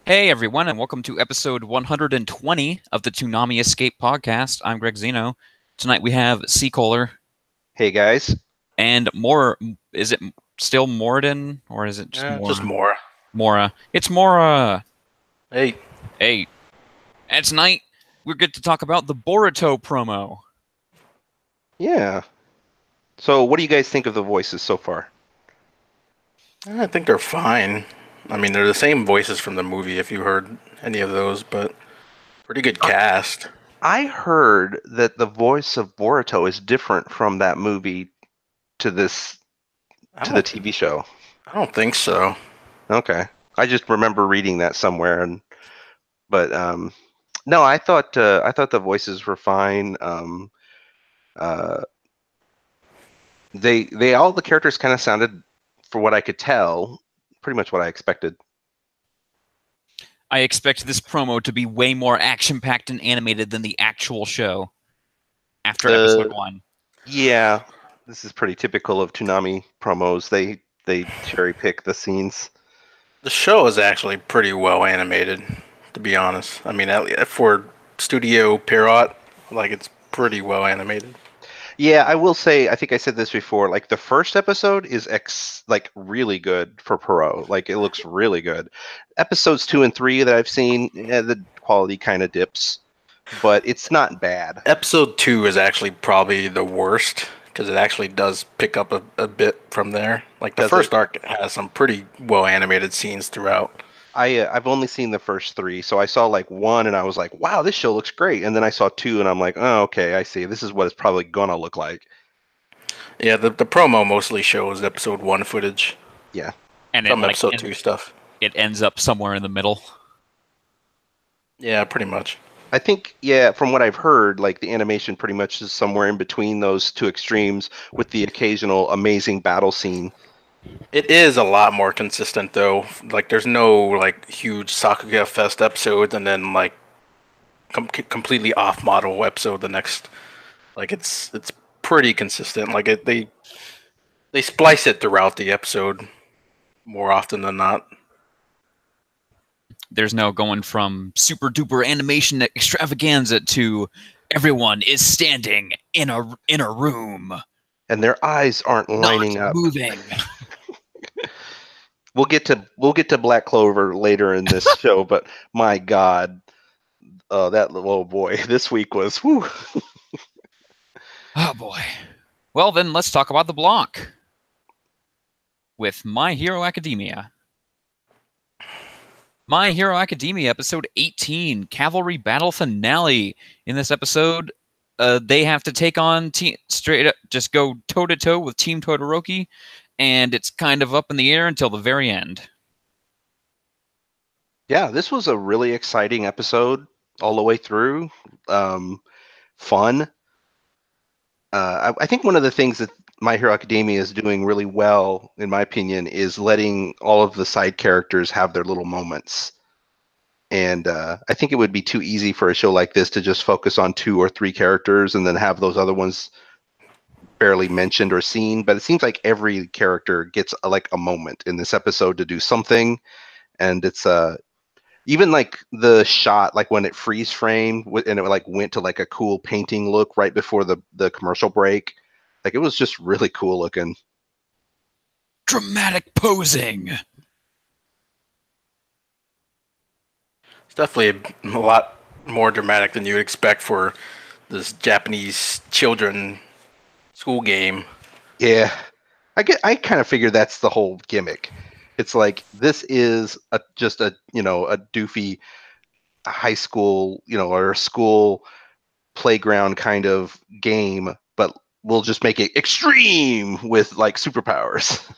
Hey everyone, and welcome to episode 120 of the Toonami Escape podcast. I'm Greg Zeno. Tonight we have Seacoler Hey guys. and more. Is it still Morden or is it just Just Mora? more. Mora. It's Mora. Hey, Hey, and tonight we're good to talk about the Boruto promo. Yeah. So what do you guys think of the voices so far? I think they're fine. I mean, they're the same voices from the movie if you heard any of those, but pretty good cast. I heard that the voice of Boruto is different from that movie to this I to the don't, TV show. I don't think so. Okay. I just remember reading that somewhere but no, I thought the voices were fine. Uh they all the characters kind of sounded, for what I could tell, pretty much what I expected. I expect this promo to be way more action-packed and animated than the actual show after episode 1. Yeah, this is pretty typical of Toonami promos. They cherry pick the scenes. The show is actually pretty well animated, to be honest. I mean, for Studio Pierrot, like it's pretty well animated. Yeah, I will say, I think I said this before, like the first episode is like really good for Perot. Like it looks really good. Episodes 2 and 3 that I've seen, the quality kind of dips, but it's not bad. Episode 2 is actually probably the worst because it actually does pick up a bit from there. Like the Does first it? arc has some pretty well animated scenes throughout. I've only seen the first 3, so I saw like 1 and I was like, wow, this show looks great. And then I saw 2 and I'm like, oh, okay, I see. This is what it's probably gonna look like. Yeah, the promo mostly shows episode 1 footage. Yeah. And Some episode 2 stuff. It ends up somewhere in the middle. Yeah, pretty much. I think, yeah, from what I've heard, like the animation pretty much is somewhere in between those two extremes, with the occasional amazing battle scene. It is a lot more consistent though. Like there's no like huge Sakuga Fest episodes and then like completely off model episode the next. Like it's pretty consistent. Like they splice it throughout the episode more often than not. There's no going from super duper animation extravaganza to everyone is standing in a room And their eyes aren't lining not up. moving. We'll get to Black Clover later in this show, but my God, that little boy this week was whew. Oh boy. Well then, let's talk about the block with My Hero Academia. My Hero Academia episode 18, Cavalry Battle Finale. In this episode, they have to take on straight up, just go toe-to-toe with Team Todoroki, and it's kind of up in the air until the very end. Yeah, this was a really exciting episode all the way through. Fun. I think one of the things that My Hero Academia is doing really well, in my opinion, is letting all of the side characters have their little moments. And I think it would be too easy for a show like this to just focus on 2 or 3 characters and then have those other ones barely mentioned or seen. But it seems like every character gets like a moment in this episode to do something. And it's even like the shot, like when it freeze framed and it like went to like a cool painting look right before the commercial break. Like it was just really cool looking. Dramatic posing. It's definitely a lot more dramatic than you would expect for this Japanese children school game. Yeah, I kind of figured that's the whole gimmick. It's like this is just a doofy high school or a school playground kind of game, but we'll just make it extreme with like superpowers.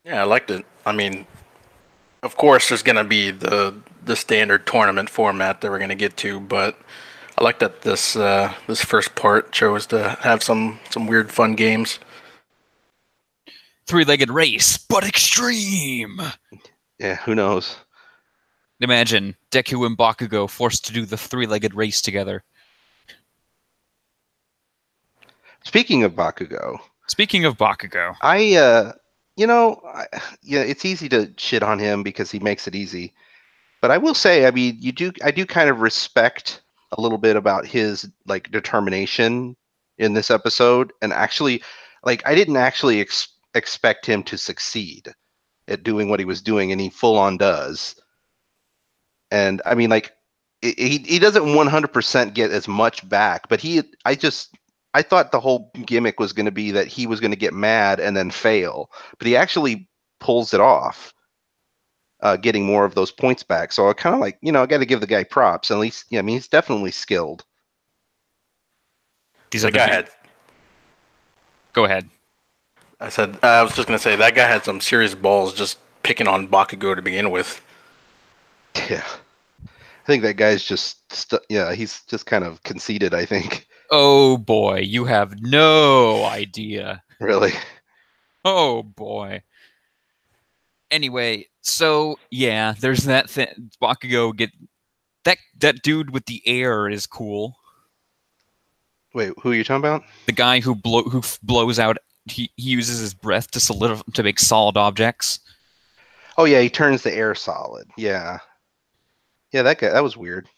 Yeah, I liked it. I mean, of course, there's gonna be the standard tournament format that we're gonna get to, but I like that this first part chose to have some weird fun games. Three-legged race, but extreme. Yeah, who knows? Imagine Deku and Bakugo forced to do the three-legged race together. Speaking of Bakugo, Speaking of Bakugo, I Yeah, it's easy to shit on him because he makes it easy. But I will say, I mean, I do kind of respect a little bit about his like determination in this episode, and actually, like, I didn't actually expect him to succeed at doing what he was doing, and he full on does. And I mean, like, he doesn't 100% get as much back, but I thought the whole gimmick was going to be that he was going to get mad and then fail, but he actually pulls it off, getting more of those points back. So I kind of like, I got to give the guy props. At least, yeah, I mean, he's definitely skilled. These are That the guy big. had. Go ahead. I was just gonna say that guy had some serious balls just picking on Bakugo to begin with. Yeah, I think that guy's yeah, he's just kind of conceited, I think. Oh boy, you have no idea. Really. Oh boy. Anyway, so yeah, there's that thing. Bakugo get that dude with the air is cool. Wait, who are you talking about? The guy who blows out. He uses his breath to make solid objects. Oh yeah, he turns the air solid. Yeah. Yeah, that guy, that was weird.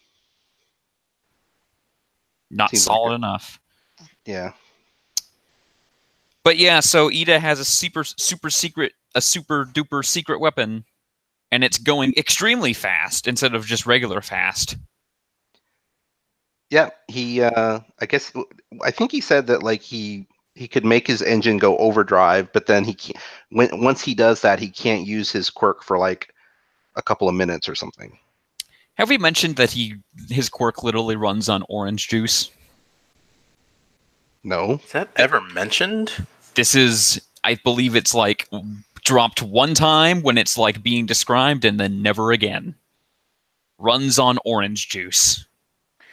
Not Seems like solid enough. yeah. But yeah, so Ida has a super duper secret weapon, and it's going extremely fast instead of just regular fast. Yeah, I think he said that like he could make his engine go overdrive, but then he can't once he does that, he can't use his quirk for like a couple of minutes or something. Have we mentioned that his quirk literally runs on orange juice? No. Is that ever mentioned? This is, I believe it's like dropped one time when it's like being described and then never again. Runs on orange juice.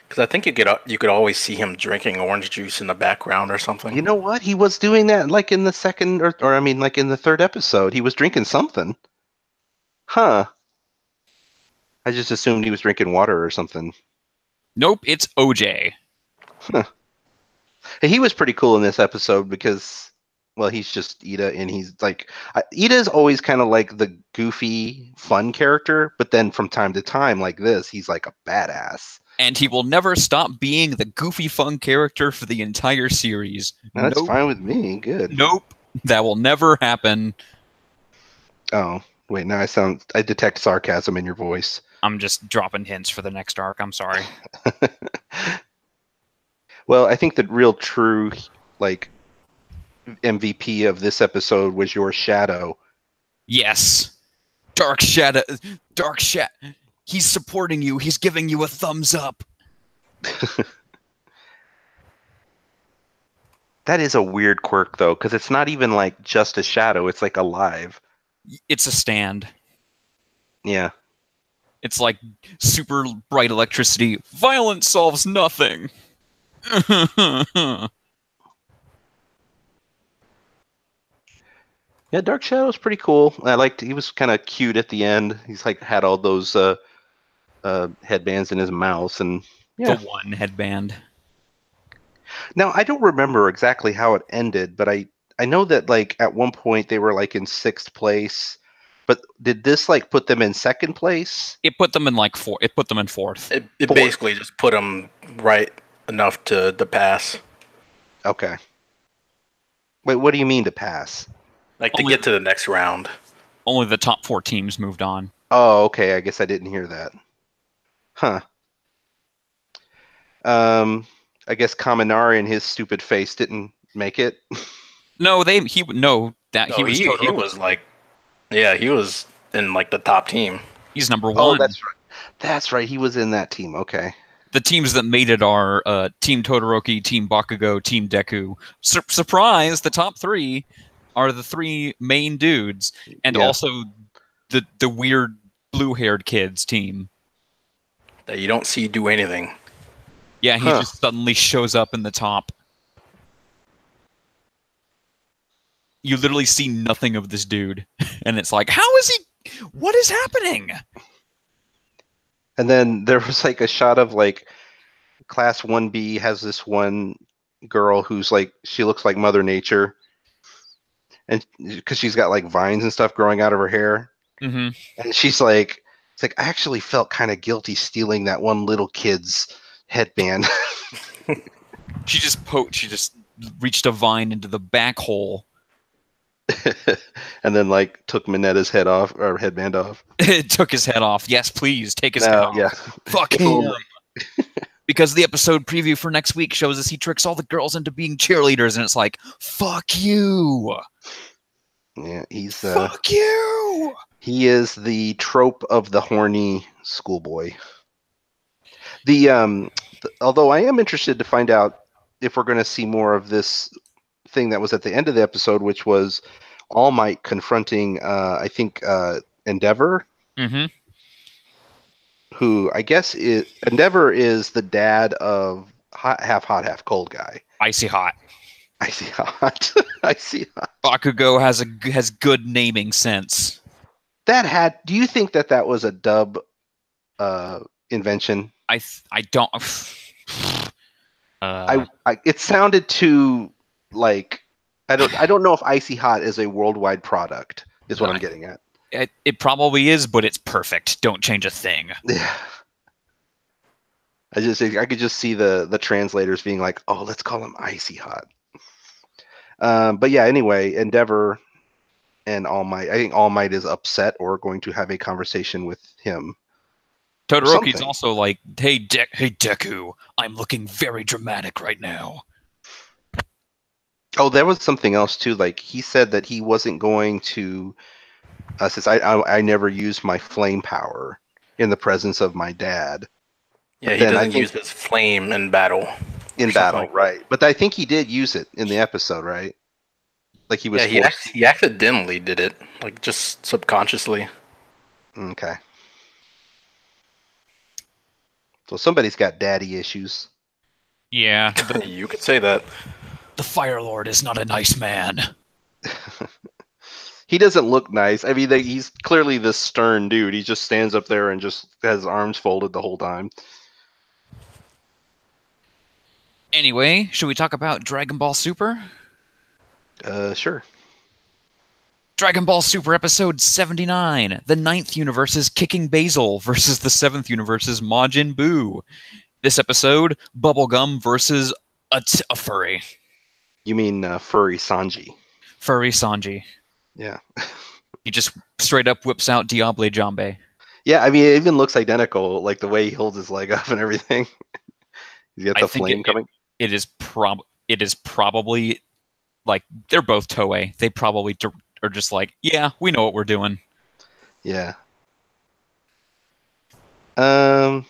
Because I think you could always see him drinking orange juice in the background or something. You know what? He was doing that like in the second or I mean like in the third episode. He was drinking something. Huh. I just assumed he was drinking water or something. Nope, it's OJ. Huh. He was pretty cool in this episode because, well, he's just Ida, and he's like, Ida's always kind of like the goofy, fun character, but then from time to time, like this, he's like a badass. And he will never stop being the goofy, fun character for the entire series. That's Nope. fine with me. Good. Nope. That will never happen. Oh, wait, now I detect sarcasm in your voice. I'm just dropping hints for the next arc. I'm sorry. Well, I think the real true, like, MVP of this episode was your Shadow. Yes. Dark Shadow. He's supporting you. He's giving you a thumbs up. That is a weird quirk, though, because it's not even like just a shadow. It's like alive. It's a stand. Yeah. It's like super bright electricity. Violence solves nothing. Yeah, Dark Shadow's pretty cool. He was kind of cute at the end. He's like had all those headbands in his mouth, and yeah. The one headband. Now I don't remember exactly how it ended, but I know that like at one point they were like in 6th place. But did this like put them in 2nd place? It put them in like four. It put them in 4th. It basically just put them right enough to pass. Okay. Wait, what do you mean to pass? Like to get to the next round. Only the top 4 teams moved on. Oh, okay. I guess I didn't hear that. Huh. I guess Kaminari and his stupid face didn't make it. No, he was like, yeah, he was in like the top team. He's number 1. Oh, that's right. That's right. He was in that team. Okay. The teams that made it are Team Todoroki, Team Bakugo, Team Deku. Surprise! The top 3 are the 3 main dudes, and also the weird blue-haired kids team that you don't see do anything. Yeah, he just suddenly shows up in the top. You literally see nothing of this dude, and it's like, how is he? What is happening? And then there was like a shot of like Class 1B has this one girl who's like, she looks like Mother Nature. and because she's got like vines and stuff growing out of her hair, Mm-hmm. and she's like, "It's like I actually felt kind of guilty stealing that one little kid's headband." She just reached a vine into the back hole. And then like took Minetta's head off or headband off. It took his head off. Yes, please take his head off. Yeah. Fuck If him. only. Because the episode preview for next week shows us he tricks all the girls into being cheerleaders, and it's like, fuck you. Yeah, he's Fuck you. he is the trope of the horny schoolboy. Although I am interested to find out if we're going to see more of this thing that was at the end of the episode, which was All Might confronting, I think, Endeavor, Mm-hmm. who I guess Endeavor is the dad of half hot, half cold guy. Icy hot. Icy hot. Icy hot. Bakugo has good naming sense. Do you think that was a dub invention? I don't. It sounded too like I don't know if Icy Hot is a worldwide product. Is what I'm getting at. It probably is, but it's perfect. Don't change a thing. Yeah. I could just see the translators being like, "Oh, let's call him Icy Hot." But yeah, anyway, Endeavor and All Might. I think All Might is upset or going to have a conversation with him. Todoroki's also like, hey Deku, I'm looking very dramatic right now. Oh, there was something else too. Like he said that he wasn't going to, since I never use my flame power in the presence of my dad. Yeah, he doesn't use his flame in battle. In battle, right? But I think he did use it in the episode, right? Like he was. Yeah, he accidentally did it, like just subconsciously. Okay. So somebody's got daddy issues. Yeah, you could say that. The Fire Lord is not a nice man. He doesn't look nice. I mean, he's clearly this stern dude. He just stands up there and just has his arms folded the whole time. Anyway, should we talk about Dragon Ball Super? Sure. Dragon Ball Super episode 79. The 9th universe's Kicking Basil versus the 7th universe's Majin Buu. This episode, Bubblegum versus a furry. You mean furry Sanji? Furry Sanji. Yeah. He just straight up whips out Diable Jambe. Yeah, I mean, it even looks identical, like the way he holds his leg up and everything. He's got the flame coming. It is probably like they're both Toei. They probably are just like, yeah, we know what we're doing. Yeah. Yeah,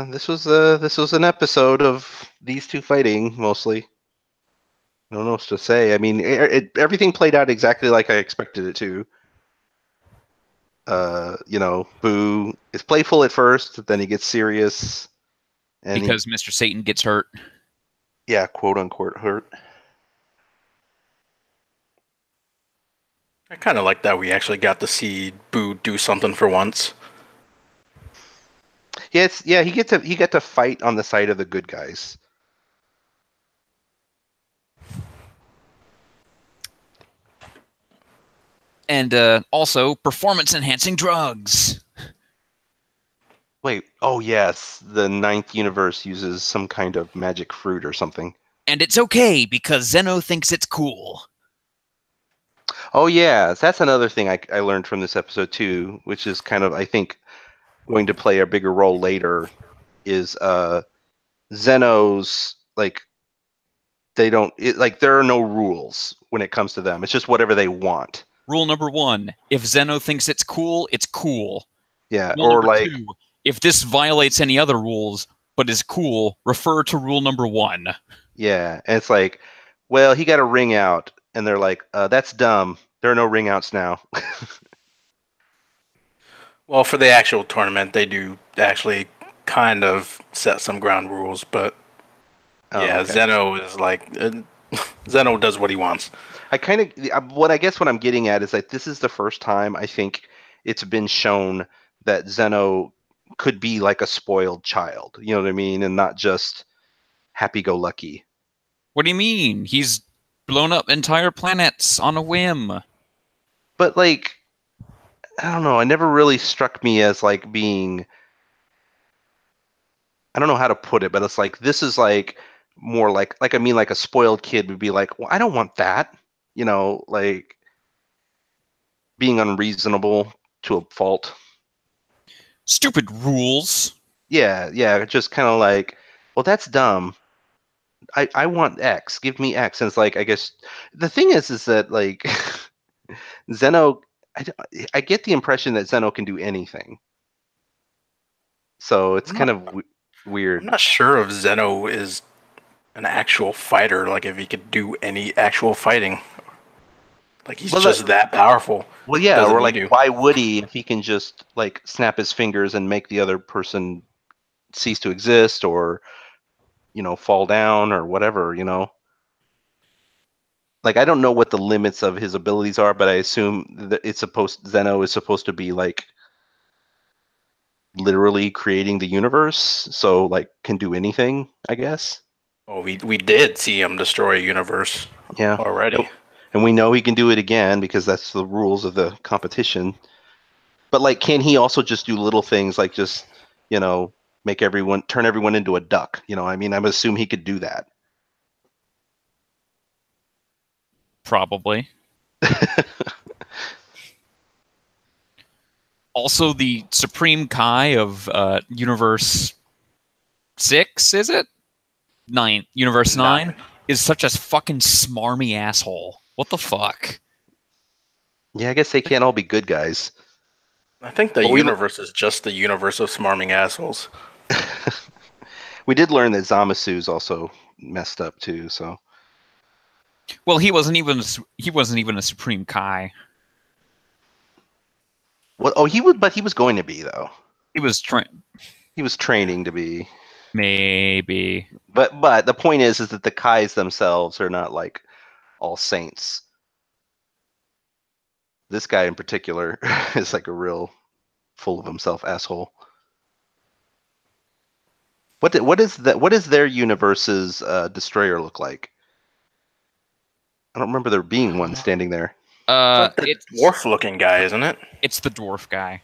this was an episode of these two fighting mostly. I don't know what to say. I mean, everything played out exactly like I expected it to. Boo is playful at first, then he gets serious, and because Mr. Satan gets hurt. Yeah, quote unquote hurt. I kind of like that we actually got to see Boo do something for once. Yeah, he got to fight on the side of the good guys. And also performance-enhancing drugs. Wait, oh yes, the 9th universe uses some kind of magic fruit or something. And it's okay because Zeno thinks it's cool. Oh yeah, that's another thing I learned from this episode too, which is kind of, I think, going to play a bigger role later, is Zeno's, like, there are no rules when it comes to them. It's just whatever they want. Rule number 1, if Zeno thinks it's cool, it's cool. Yeah, rule or like 2, if this violates any other rules but is cool, refer to rule number 1. Yeah, and it's like, well, he got a ring out, and they're like, that's dumb. There are no ring outs now. Well, for the actual tournament, they do actually kind of set some ground rules, but okay. Zeno is like, Zeno does what he wants. What I'm getting at is that this is the first time I think it's been shown that Zeno could be like a spoiled child, you know what I mean, and not just happy-go-lucky. What do you mean? He's blown up entire planets on a whim. But like, I don't know. It never really struck me as like being. I don't know how to put it, but it's like this is like more like I mean like a spoiled kid would be like, well, I don't want that. Like being unreasonable to a fault. Stupid rules. Yeah, just kind of like, well, that's dumb. I want X. Give me X. And it's like, I guess the thing is that like Zeno, I, I get the impression that Zeno can do anything. So it's kind of weird. I'm not sure if Zeno is an actual fighter. Like if he could do any actual fighting. Like he's just that powerful. Well, yeah, Doesn't or need like, to. why would he if he can just like snap his fingers and make the other person cease to exist, or fall down, or whatever. Like, I don't know what the limits of his abilities are, but I assume that Zeno is supposed to be like literally creating the universe, so like can do anything, I guess. Oh, we did see him destroy a universe Yeah. already. And we know he can do it again because that's the rules of the competition. But like, can he also just do little things like just, turn everyone into a duck? I mean, I'm assuming he could do that. Probably. Also, the Supreme Kai of Universe 6, is it? 9. Universe 9 is such a fucking smarmy asshole. What the fuck? Yeah, I guess they can't all be good guys. I think the universe is just the universe of smarming assholes. We did learn that Zamasu's also messed up too, so. Well, he wasn't even a Supreme Kai. Well, but he was going to be though. He was training to be. Maybe. But the point is that the Kais themselves are not like all saints. This guy in particular is like a real full of himself asshole. What is their universe's destroyer look like? I don't remember there being one standing there. It's the dwarf-looking guy, isn't it? It's the dwarf guy.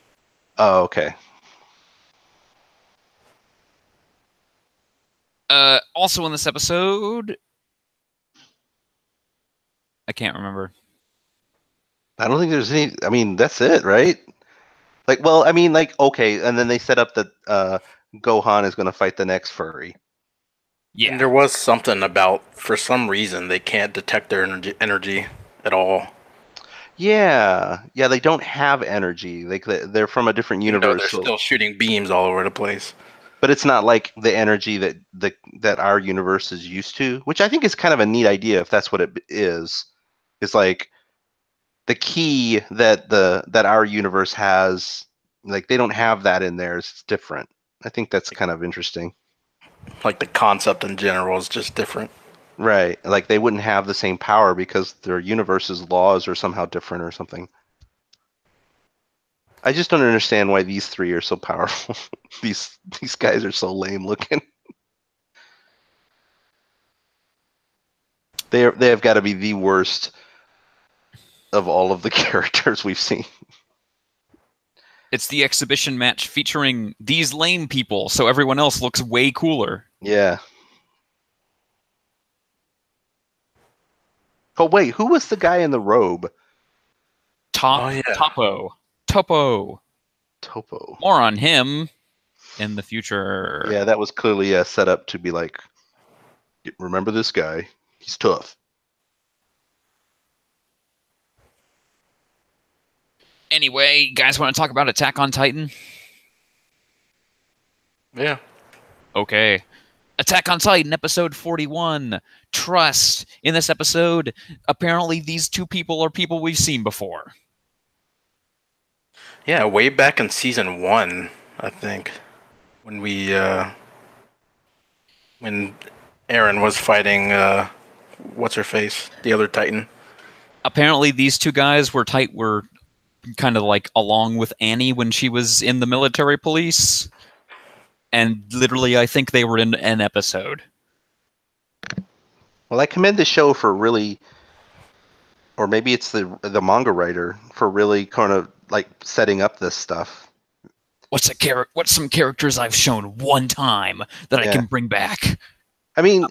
Oh, okay. Also in this episode, I can't remember. I don't think there's any. I mean, that's it, right? Like, well, I mean, like, okay, and then they set up that Gohan is going to fight the next furry. Yeah. And there was something about, for some reason, they can't detect their energy at all. Yeah, they don't have energy. Like they're from a different universe. They're still shooting beams all over the place. But it's not like the energy that our universe is used to, which I think is kind of a neat idea if that's what it is. It's like the key that our universe has, like they don't have that in theirs. It's different. I think that's kind of interesting. Like the concept in general is just different. Right. Like they wouldn't have the same power because their universe's laws are somehow different or something. I just don't understand why these three are so powerful. These guys are so lame looking. They have got to be the worst of all of the characters we've seen. It's the exhibition match featuring these lame people, so everyone else looks way cooler. Yeah. Oh wait, who was the guy in the robe? Topo. More on him in the future. Yeah, that was clearly set up to be like, remember this guy? He's tough. Anyway, you guys want to talk about Attack on Titan? Yeah. Okay. Attack on Titan, episode 41. Trust. In this episode, apparently these two people are people we've seen before. Yeah, way back in season 1, I think, when when Eren was fighting what's her face, the other Titan. Apparently, these two guys were kind of like along with Annie when she was in the military police, and literally, I think they were in an episode. Well, I commend the show for really Or maybe it's the manga writer for really kind of like setting up this stuff. What's some characters I've shown one time that I Yeah. can bring back? I mean,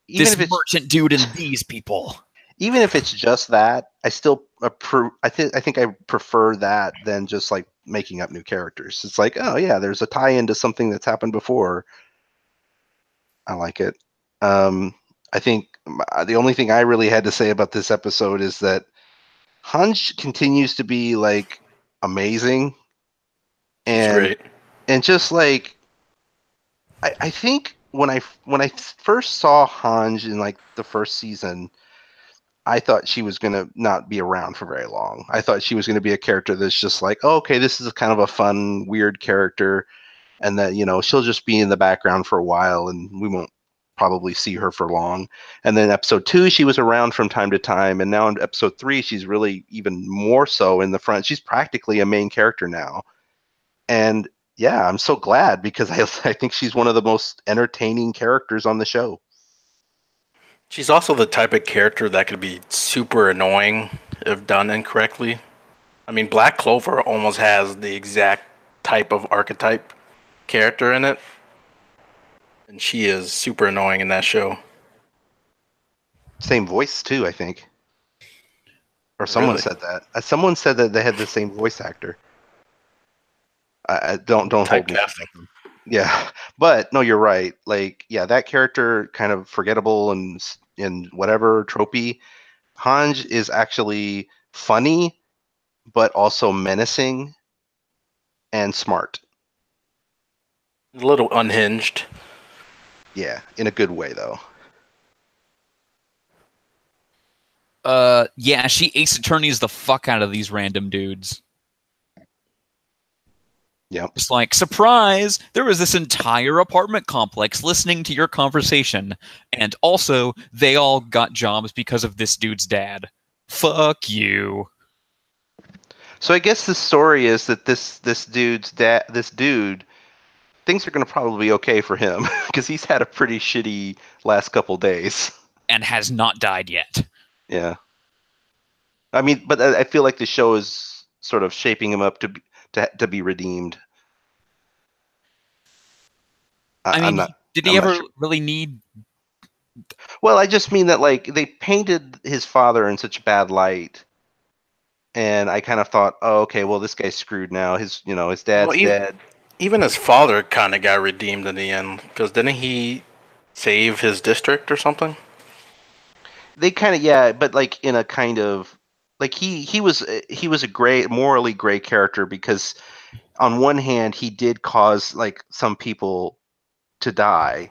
This merchant dude and these people. even if it's just that, I still I think I prefer that than just like making up new characters. It's like, oh yeah, there's a tie-in to something that's happened before. I like it. I think the only thing I really had to say about this episode is that Hunch continues to be like amazing, He's and great. just like I think when I first saw Hanj in like the first season, I thought she was gonna not be around for very long. I thought she was gonna be a character that's just like, oh, okay, this is kind of a fun, weird character, and that she'll just be in the background for a while, and we won't probably see her for long. And then episode 2, she was around from time to time, and now in episode 3, she's really even more so in the front. She's practically a main character now, and yeah, I'm so glad because I think she's one of the most entertaining characters on the show. She's also the type of character that could be super annoying if done incorrectly. I mean, Black Clover almost has the exact type of archetype character in it, and she is super annoying in that show. Same voice too, I think. Or someone Really? said that. Someone said that they had the same voice actor. I don't hold me. Typecasting. Yeah, but no, you're right. Like, yeah, that character kind of forgettable and whatever tropey. Hanj is actually funny, but also menacing and smart. A little unhinged. Yeah, in a good way though. Yeah, she ace attorneys the fuck out of these random dudes. Yep. It's like, surprise! There was this entire apartment complex listening to your conversation, and also they all got jobs because of this dude's dad. Fuck you. So I guess the story is that this dude's dad, this dude, things are going to probably be okay for him because he's had a pretty shitty last couple days. And has not died yet. Yeah. I mean, but I feel like the show is sort of shaping him up to be redeemed. I mean, did he ever really need... Well, I just mean that like they painted his father in such a bad light, and I kind of thought, oh, okay, well, this guy's screwed now. His dad's dead. Even his father kind of got redeemed in the end, because didn't he save his district or something? They kind of, yeah, but like in a kind of like he was a morally gray character because on one hand he did cause like some people to die,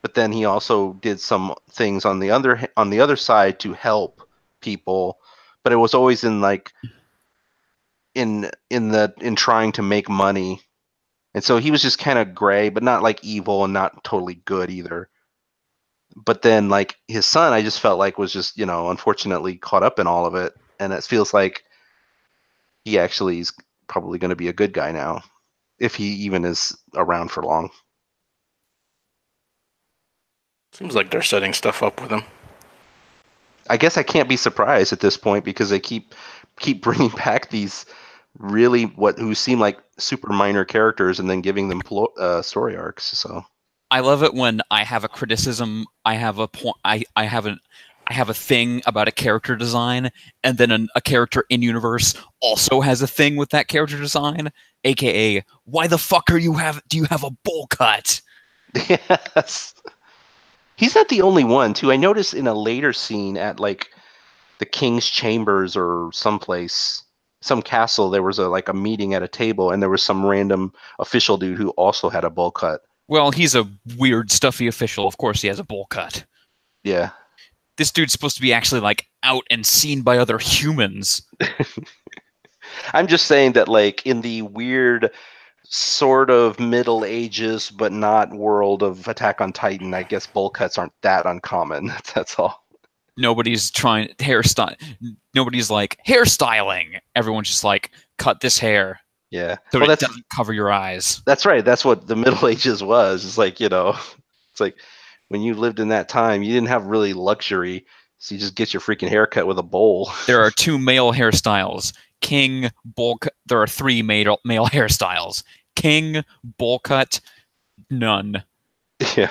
but then he also did some things on the other side to help people, but it was always in like in trying to make money. And so he was just kind of gray, but not like evil and not totally good either. But then like his son, I just felt like was just, unfortunately caught up in all of it. And it feels like he actually is probably going to be a good guy now, if he even is around for long. Seems like they're setting stuff up with him. I guess I can't be surprised at this point because they keep bringing back these really who seem like super minor characters and then giving them story arcs. So I love it when I have a criticism, I have a point, I have a thing about a character design, and then a character in universe also has a thing with that character design, aka, why the fuck do you have a bowl cut? Yes. He's not the only one, too. I noticed in a later scene at like the King's Chambers or someplace, some castle, there was a meeting at a table, and there was some random official dude who also had a bowl cut. Well, he's a weird, stuffy official. Of course he has a bowl cut. Yeah. This dude's supposed to be actually like out and seen by other humans. I'm just saying that like in the weird sort of Middle Ages but not world of Attack on Titan, I guess bowl cuts aren't that uncommon. That's all. Nobody's trying hairstyle. Nobody's like hairstyling. Everyone's just like, cut this hair. Yeah. So it doesn't cover your eyes. That's right. That's what the Middle Ages was. It's like, it's like when you lived in that time, you didn't have really luxury. So you just get your freaking haircut with a bowl. There are 2 male hairstyles. King, bowl cut. There are 3 male hairstyles. King, bowl cut, none. Yeah.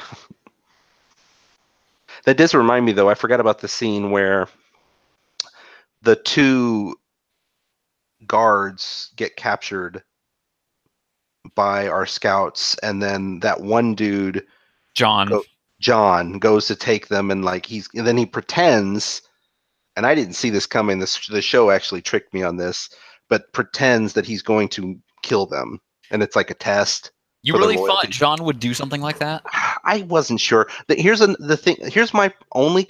That does remind me, though, I forgot about the scene where the 2 guards get captured by our scouts, and then that one dude, John, goes to take them, and then he pretends, and I didn't see this coming. The show actually tricked me on this, but pretends that he's going to kill them, and it's like a test. You really thought John would do something like that? I wasn't sure. Here's the thing. Here's my only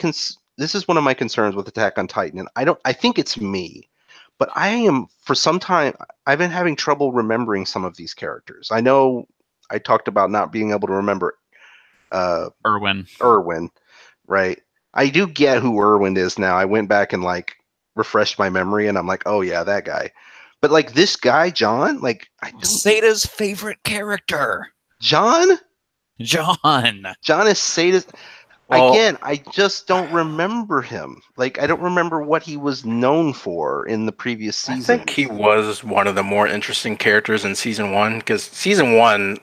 this is one of my concerns with Attack on Titan, and I think it's me, but for some time I've been having trouble remembering some of these characters. I know I talked about not being able to remember Irwin, right? I do get who Irwin is now. I went back and refreshed my memory, and I'm like, oh yeah, that guy. But this guy, John, Sata's favorite character. John is Sata's. Well, Again, I just don't remember him. I don't remember what he was known for in the previous season. I think he was one of the more interesting characters in season 1, because season 1,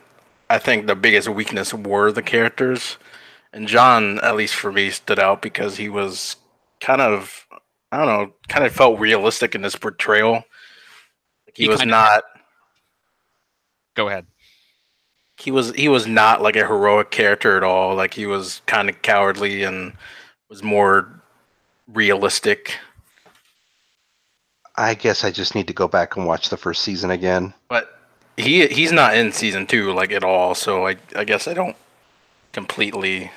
I think the biggest weakness were the characters. And John, at least for me, stood out because he was kind of felt realistic in his portrayal. He was not. Go ahead. He was not like a heroic character at all. He was kind of cowardly and was more realistic. I guess I just need to go back and watch the first season again. But he's not in season 2 at all. So I guess I don't completely.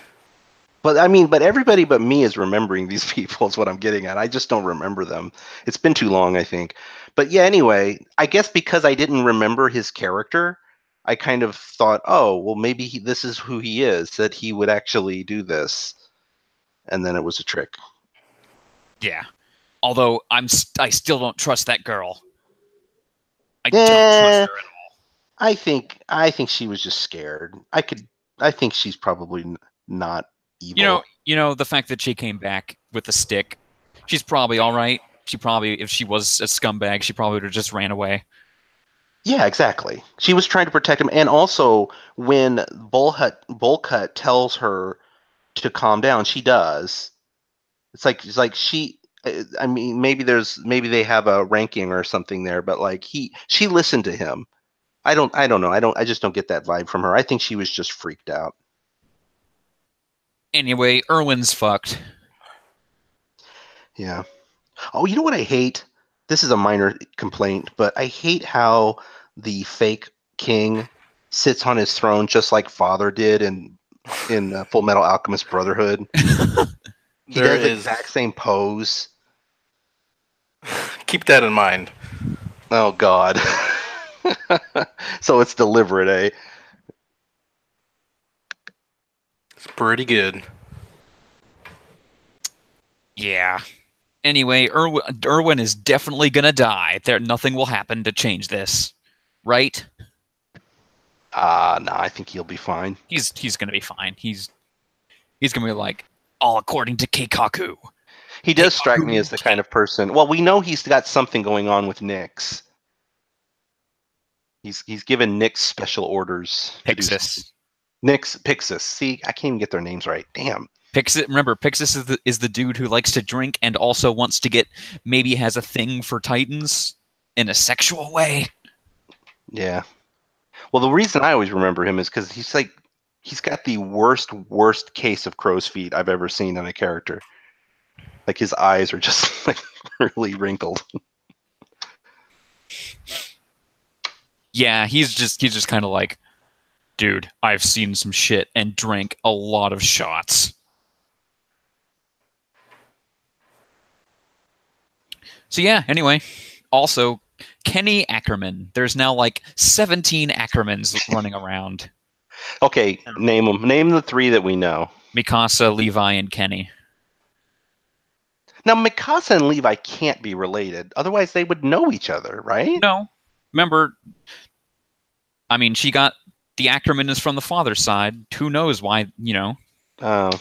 But everybody but me is remembering these people is what I'm getting at. I just don't remember them. It's been too long, I think. But yeah, anyway, I guess because I didn't remember his character, I kind of thought, oh, well, maybe this is who he is, that he would actually do this. And then it was a trick. Yeah. Although I still don't trust that girl. I don't trust her at all. I think she was just scared. I think she's probably not evil. You know, the fact that she came back with the stick, she's probably all right. She probably, if she was a scumbag, she probably would have just ran away. Yeah, exactly. She was trying to protect him, and also when Bullcut tells her to calm down, she does. It's like she. I mean, maybe they have a ranking or something there, but she listened to him. I don't know. I just don't get that vibe from her. I think she was just freaked out. Anyway, Irwin's fucked. Yeah. Oh, you know what I hate? This is a minor complaint, but I hate how the fake king sits on his throne just like Father did in Full Metal Alchemist Brotherhood. He does the exact same pose. Keep that in mind. Oh, God. So it's deliberate, eh? It's pretty good. Yeah. Anyway, Irwin is definitely gonna die. Nothing will happen to change this, right? No, I think he'll be fine. He's gonna be fine. He's gonna be all according to Keikaku. He does strike me as the kind of person. Well, we know he's got something going on with Nyx. He's given Nyx special orders. Pixis. Pixis. See, I can't even get their names right. Damn. Pixis is the dude who likes to drink and also wants to maybe has a thing for Titans in a sexual way. Yeah. Well, the reason I always remember him is because he's got the worst case of crow's feet I've ever seen on a character. His eyes are just really wrinkled. Yeah, he's just kind of dude, I've seen some shit and drank a lot of shots. So yeah, anyway, also Kenny Ackerman. There's now 17 Ackermans running around. Okay, name them. Name the 3 that we know. Mikasa, Levi, and Kenny. Now, Mikasa and Levi can't be related. Otherwise, they would know each other, right? No. Remember, I mean, she got the Ackerman is from the father's side. Who knows why, Oh.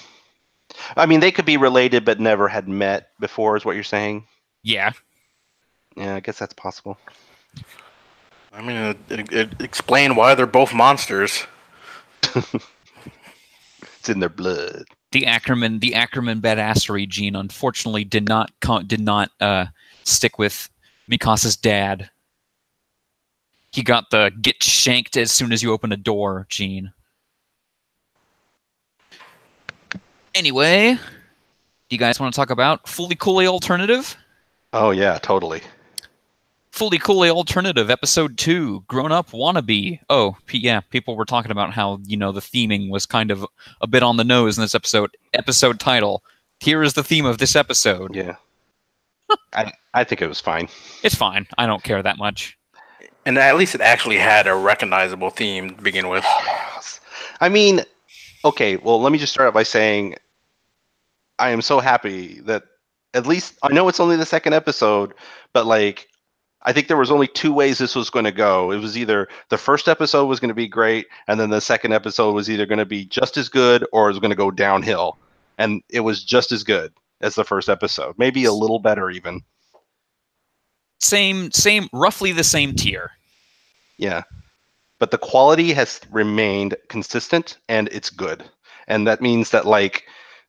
I mean, they could be related but never had met before, is what you're saying? Yeah. Yeah, I guess that's possible. I mean, it explain why they're both monsters. It's in their blood. The Ackerman badassery gene unfortunately did not stick with Mikasa's dad. He got the get shanked as soon as you open a door gene. Anyway, do you guys want to talk about Fully Cooley Alternative? Oh yeah, totally. Fully Cooley Alternative, Episode 2, Grown Up Wannabe. Oh, yeah, people were talking about how, the theming was kind of a bit on the nose in this episode. Episode title. Here is the theme of this episode. Yeah. I think it was fine. It's fine. I don't care that much. And at least it actually had a recognizable theme to begin with. I mean, okay, well, let me just start out by saying I am so happy that at least, I know it's only the second episode, but like, I think there was only two ways this was going to go. It was either the first episode was going to be great, and then the second episode was either going to be just as good or it was going to go downhill. And it was just as good as the first episode, maybe a little better even. Same, roughly the same tier. Yeah. But the quality has remained consistent and it's good. And that means that like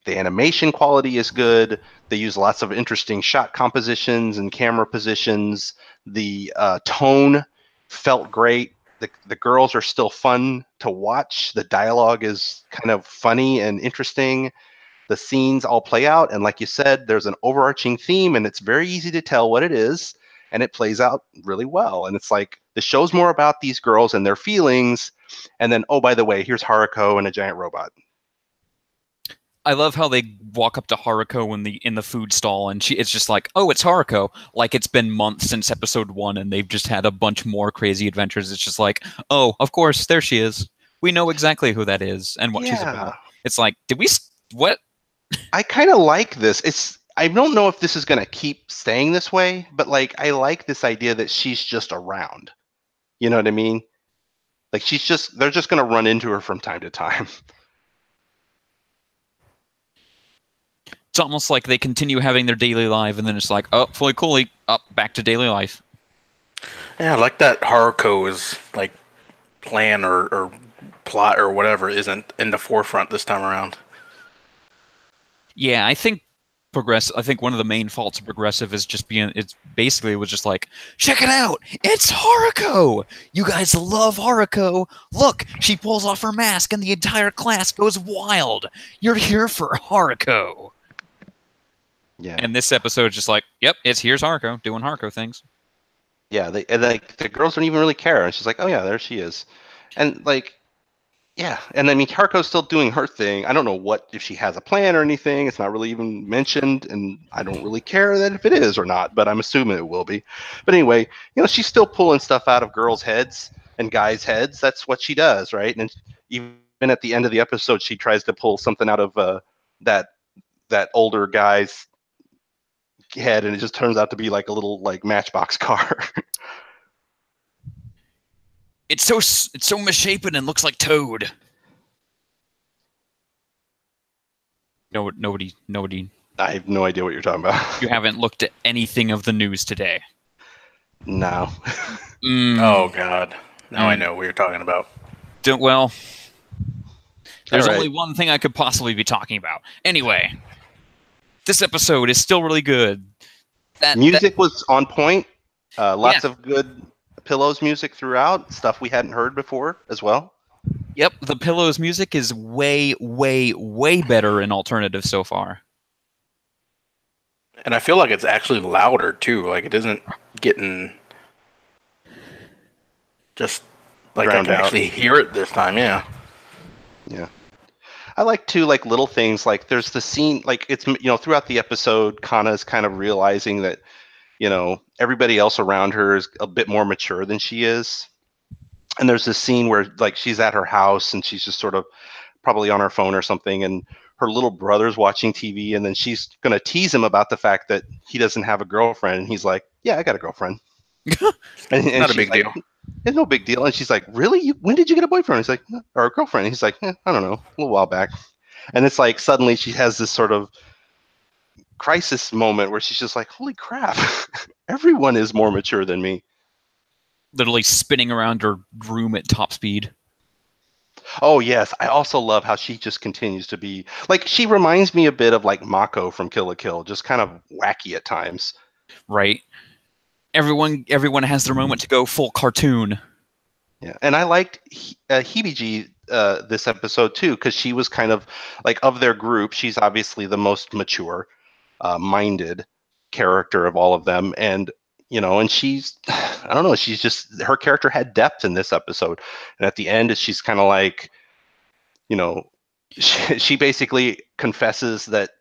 the animation quality is good. They use lots of interesting shot compositions and camera positions. The tone felt great. The girls are still fun to watch. The dialogue is kind of funny and interesting. The scenes all play out. And like you said, there's an overarching theme and it's very easy to tell what it is. And it plays out really well. And it's like the show's more about these girls and their feelings. And then, oh, by the way, here's Haruko and a giant robot. I love how they walk up to Haruko in the food stall, and it's just like, oh, it's Haruko. Like it's been months since episode 1, and they've just had a bunch more crazy adventures. It's just like, oh, of course, there she is. We know exactly who that is and what she's about. It's like, what? I kind of like this. I don't know if this is going to keep staying this way, but like I like this idea that she's just around. You know what I mean? Like they're just going to run into her from time to time. It's almost like they continue having their daily life, and then it's like, oh, Fully Cooley, up back to daily life. Yeah, I like that Haruko's like plan or plot or whatever isn't in the forefront this time around. Yeah, I think one of the main faults of Progressive is just it was just like, check it out, it's Haruko! You guys love Haruko! Look, she pulls off her mask and the entire class goes wild! You're here for Haruko! Yeah. And this episode is just like, yep, here's Haruko, doing Haruko things. Yeah, the girls don't even really care. And she's like, oh yeah, there she is. And like, yeah, and I mean, Haruko's still doing her thing. I don't know if she has a plan or anything. It's not really even mentioned, and I don't really care that if it is or not, but I'm assuming it will be. But anyway, she's still pulling stuff out of girls' heads and guys' heads. That's what she does, right? And even at the end of the episode, she tries to pull something out of that older guy's head, and it just turns out to be like a little like Matchbox car. It's so misshapen and looks like Toad. No, nobody. I have no idea what you're talking about. You haven't looked at anything of the news today. No. Oh God! Now I know what you're talking about. Well, there's All right. only one thing I could possibly be talking about. Anyway, this episode is still really good. Music was on point. Lots of good Pillows music throughout, stuff we hadn't heard before as well. Yep, the Pillows music is way, way, way better in alternative so far. And I feel like it's actually louder too. Like it isn't getting just like drowned I can out. actually hear it this time. Yeah. Yeah. I like to like little things like there's the scene like it's throughout the episode Kana's kind of realizing that everybody else around her is a bit more mature than she is. And there's this scene where like she's at her house and she's just sort of probably on her phone or something, and her little brother's watching TV, and then she's going to tease him about the fact that he doesn't have a girlfriend, and he's like, yeah, I got a girlfriend. and Not a big deal. It's no big deal. And she's like, really? When did you get a boyfriend? He's like, or a girlfriend? And he's like, I don't know, a little while back. And it's like suddenly she has this sort of crisis moment where she's just like, holy crap, everyone is more mature than me. Literally spinning around her room at top speed. Oh yes, I also love how she just continues to be like, she reminds me a bit of like Mako from Kill la Kill, just kind of wacky at times. Right. Everyone has their moment to go full cartoon. Yeah, and I liked Hibiji this episode too, because she was kind of like, of their group, she's obviously the most mature minded character of all of them, and and she's I don't know, she's just, her character had depth in this episode, and at the end she's kind of like, she basically confesses that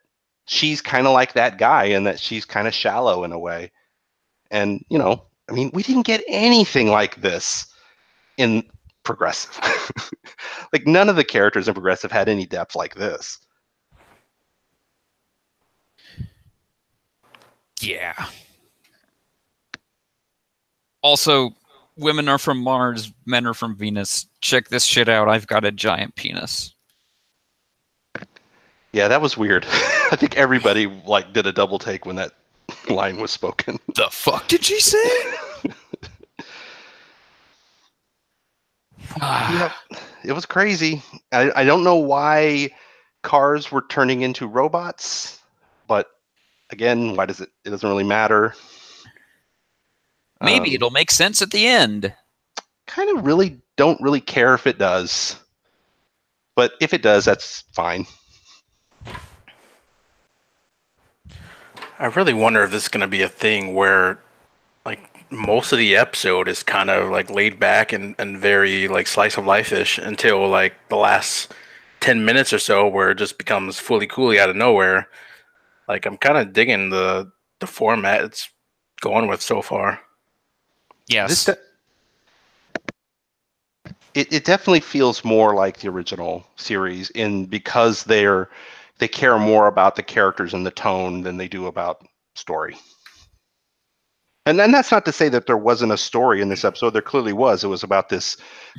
she's kind of like that guy and that she's kind of shallow in a way. And I mean, we didn't get anything like this in Progressive. Like, none of the characters in Progressive had any depth like this. Yeah. Also, women are from Mars, men are from Venus. Check this shit out. I've got a giant penis. Yeah, that was weird. I think everybody like did a double take when that line was spoken. The fuck did she say? Yeah, it was crazy. I don't know why cars were turning into robots, but again, why does it doesn't really matter. Maybe it'll make sense at the end. Kind of really don't really care if it does. But if it does, that's fine. I really wonder if this is going to be a thing where, like, most of the episode is kind of like laid back and very like slice of life-ish until like the last 10 minutes or so, where it just becomes fully coolly out of nowhere. Like, I'm kind of digging the format it's going with so far. Yes. It definitely feels more like the original series because they care more about the characters and the tone than they do about story. And then that's not to say that there wasn't a story in this episode. There clearly was. It was about this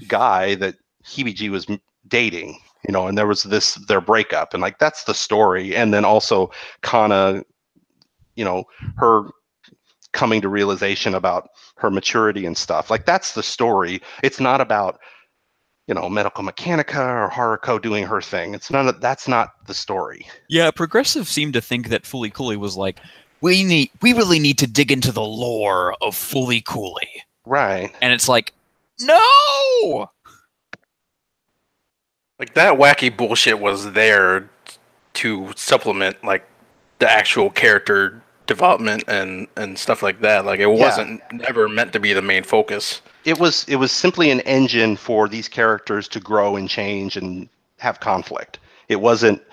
guy that Hibiji was dating, and there was their breakup, and like, that's the story. And then also Kana, her coming to realization about her maturity and stuff. Like, that's the story. It's not about Medical Mechanica or Haruko doing her thing. That's not the story. Yeah, Progressive seemed to think that Fully Cooley was like, we really need to dig into the lore of Fully Cooley. Right. And it's like, no! Like, that wacky bullshit was there to supplement like the actual character development and stuff like that. Like, it wasn't never meant to be the main focus. It was simply an engine for these characters to grow and change and have conflict. It wasn't.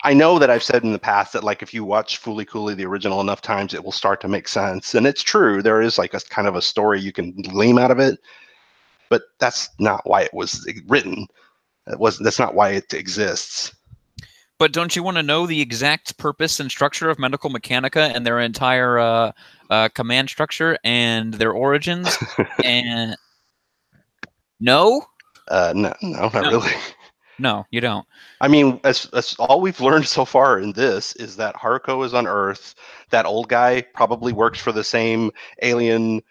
I know that I've said in the past that, like, if you watch Fully Cooley the original enough times, it will start to make sense, and it's true. There is like a kind of a story you can glean out of it, but that's not why it was written. That's not why it exists. But don't you want to know the exact purpose and structure of Medical Mechanica and their entire command structure and their origins? And no, no, not really. No, you don't. I mean, as all we've learned so far in this is that Haruko is on Earth. That old guy probably works for the same alien,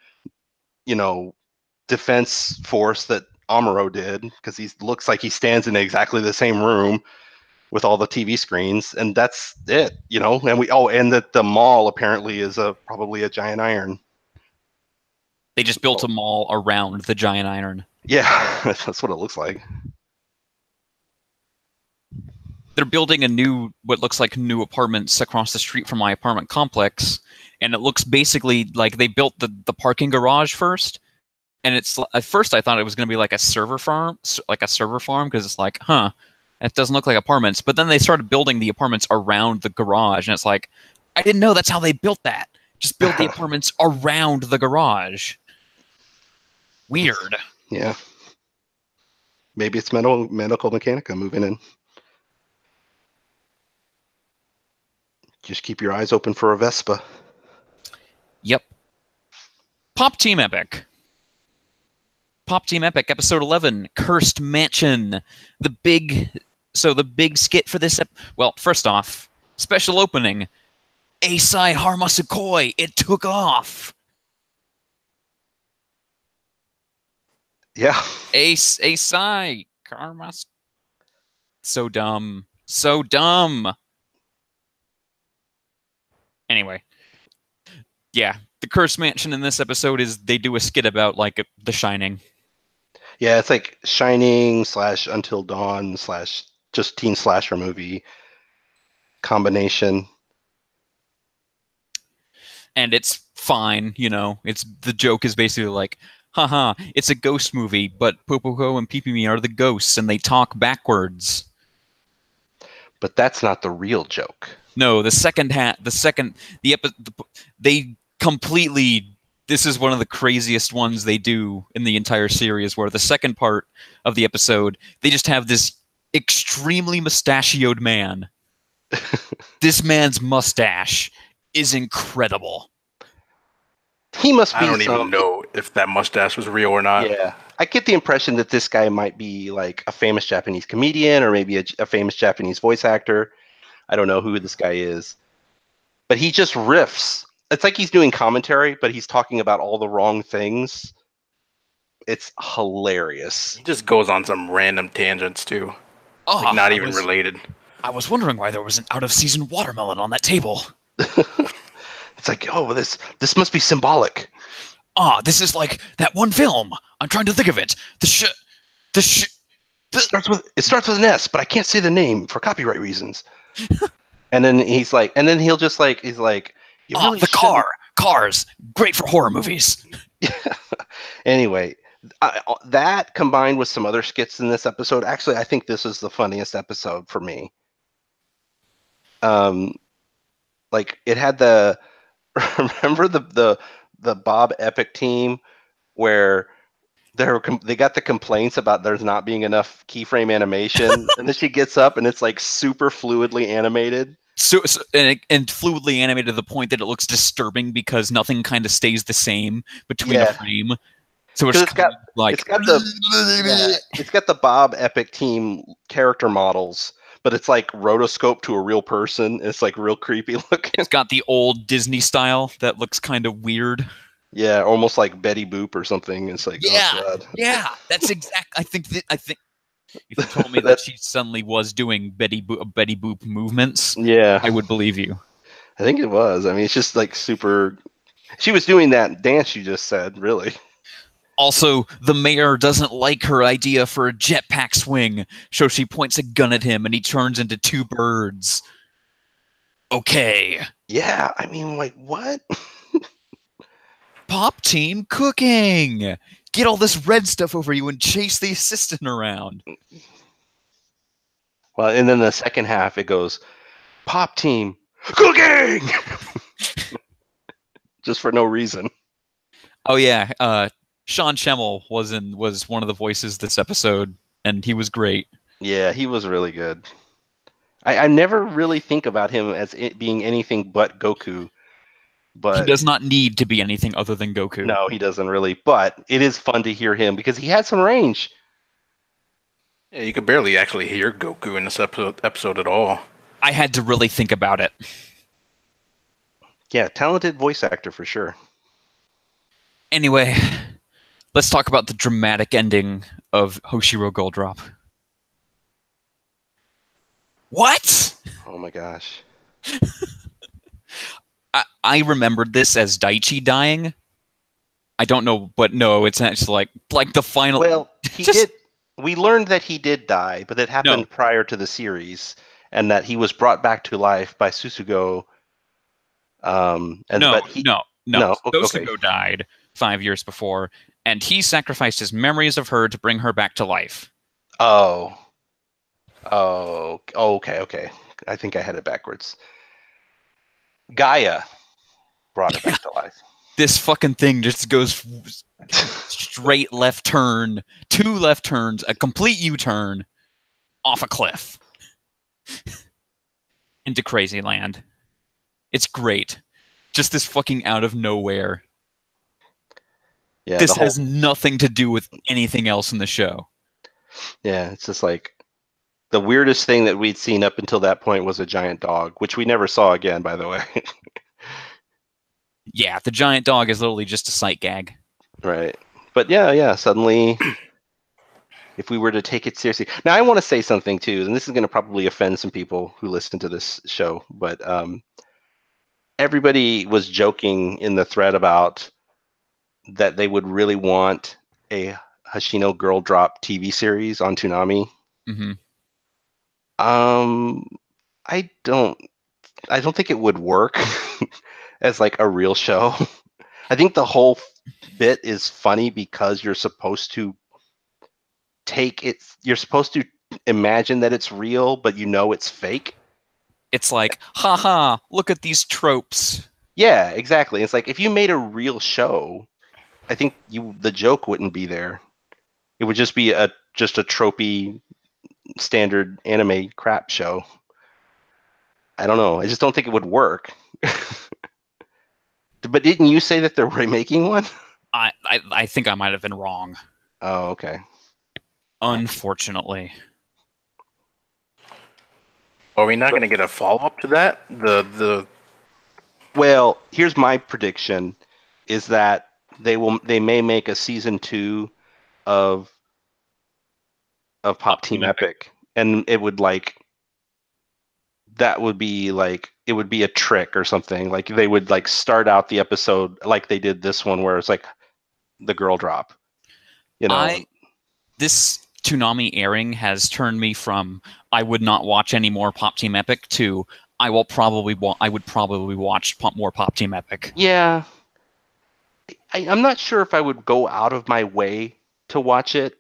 defense force that Amuro did, because he looks like he stands in exactly the same room with all the TV screens, and that's it, and that the mall apparently is probably a giant iron. They just built a mall around the giant iron. Yeah, that's what it looks like. They're building what looks like new apartments across the street from my apartment complex, and it looks basically like they built the parking garage first. And it's, at first I thought it was going to be like a server farm, because it's like, it doesn't look like apartments. But then they started building the apartments around the garage, and it's like, I didn't know that's how they built that. Just build the apartments around the garage. Weird. Yeah. Maybe it's Medical Mechanica moving in. Just keep your eyes open for a Vespa. Yep. Pop Team Epic. Pop Team Epic, Episode 11, Cursed Mansion. The big So the big skit for this, well, first off, special opening, Eisai Harmasukoi, it took off. Yeah. Eisai Harmas. So dumb. So dumb. Anyway. Yeah, the Cursed Mansion in this episode is they do a skit about like The Shining. Yeah, it's like Shining / Until Dawn / just teen slasher movie combination. And it's fine, you know. It's the joke is basically like, haha, it's a ghost movie, but Popoko and Pipimi are the ghosts and they talk backwards. But that's not the real joke. No, they completely, this is one of the craziest ones they do in the entire series, where the second part of the episode, they just have this extremely mustachioed man. This man's mustache is incredible. He must be I don't even know if that mustache was real or not. Yeah. I get the impression that this guy might be like a famous Japanese comedian or maybe a famous Japanese voice actor. I don't know who this guy is. But he just riffs. It's like he's doing commentary, but he's talking about all the wrong things. It's hilarious. He just goes on some random tangents too. Oh, like not even related. I was wondering why there was an out-of-season watermelon on that table. It's like, oh, this must be symbolic. This is like that one film. I'm trying to think of it. It starts with an S, but I can't say the name for copyright reasons. And then he's like, he'll just like, he's like, really cars, great for horror movies. Anyway, that combined with some other skits in this episode, actually, I think this is the funniest episode for me. Like it had remember the Bob Epic team where they got the complaints about there's not being enough keyframe animation, and then she gets up and it's like super fluidly animated. And fluidly animated to the point that it looks disturbing because nothing kind of stays the same between a frame. So it's got the Bob Epic team character models, but it's like rotoscope to a real person. It's like real creepy looking. It's got the old Disney style that looks kind of weird. Yeah, almost like Betty Boop or something. It's like, yeah, oh God. Yeah, that's exact. I think if you told me that she suddenly was doing Betty Boop movements, yeah, I would believe you. I think it was. I mean, it's just like super. She was doing that dance you just said, really. Also, the mayor doesn't like her idea for a jetpack swing, so she points a gun at him and he turns into two birds. Okay. Yeah, I mean, like, what? Pop team cooking! Get all this red stuff over you and chase the assistant around. Well, and then the second half, it goes, Pop team cooking! Just for no reason. Oh, yeah. Sean Schemmel was one of the voices this episode, and he was great. Yeah, he was really good. I never really think about him as it being anything but Goku. But he does not need to be anything other than Goku. No, he doesn't really. But it is fun to hear him because he had some range. Yeah, you could barely actually hear Goku in this episode at all. I had to really think about it. Yeah, talented voice actor for sure. Anyway, let's talk about the dramatic ending of Hoshiro Goldrop. What? Oh my gosh. I remembered this as Daichi dying. I don't know, but no, it's actually like the final. Well, he did. We learned that he did die, but that happened prior to the series, and that he was brought back to life by Susugo. No. Susugo died 5 years before, and he sacrificed his memories of her to bring her back to life. Oh, okay. I think I had it backwards. Gaia brought it back to life. This fucking thing just goes straight left turn, 2 left turns, a complete U-turn, off a cliff. Into Crazy Land. It's great. Just this fucking out of nowhere. Yeah, this has nothing to do with anything else in the show. Yeah, it's just like, The weirdest thing that we'd seen up until that point was a giant dog, which we never saw again, by the way. Yeah, the giant dog is literally just a sight gag. Right. But yeah, suddenly, if we were to take it seriously. Now, I want to say something, too, and this is going to probably offend some people who listen to this show, but everybody was joking in the thread about that they would really want a Hashino Girl Drop TV series on Toonami. Mm-hmm. I don't think it would work as like a real show. I think the whole bit is funny because you're supposed to imagine that it's real, but you know it's fake. It's like, haha, look at these tropes. Yeah, exactly. It's like if you made a real show, I think the joke wouldn't be there. It would just be just a tropey standard anime crap show. I don't know. I just don't think it would work. But didn't you say that they're remaking one? I think I might have been wrong. Oh, okay. Unfortunately. Are we not going to get a follow-up to that? Well, here's my prediction: is that they may make a season 2 of Pop Team Epic, and it would it would be a trick or something. Like they would like start out the episode like they did this one, where it's like the girl drop. You know, this Toonami airing has turned me from I would not watch any more Pop Team Epic to I would probably watch more Pop Team Epic. Yeah, I'm not sure if I would go out of my way to watch it,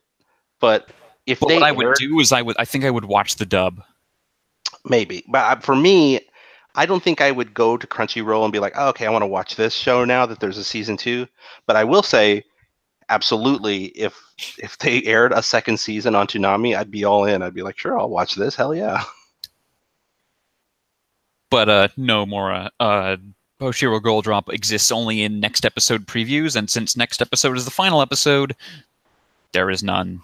but what I would do is I think I would watch the dub. Maybe, but for me, I don't think I would go to Crunchyroll and be like, oh, okay, I want to watch this show now that there's a season 2. But I will say, absolutely, if they aired a second season on Toonami, I'd be all in. I'd be like, sure, I'll watch this. Hell yeah. But no more. Hoshiro Girl Drop exists only in next episode previews, and since next episode is the final episode, there is none.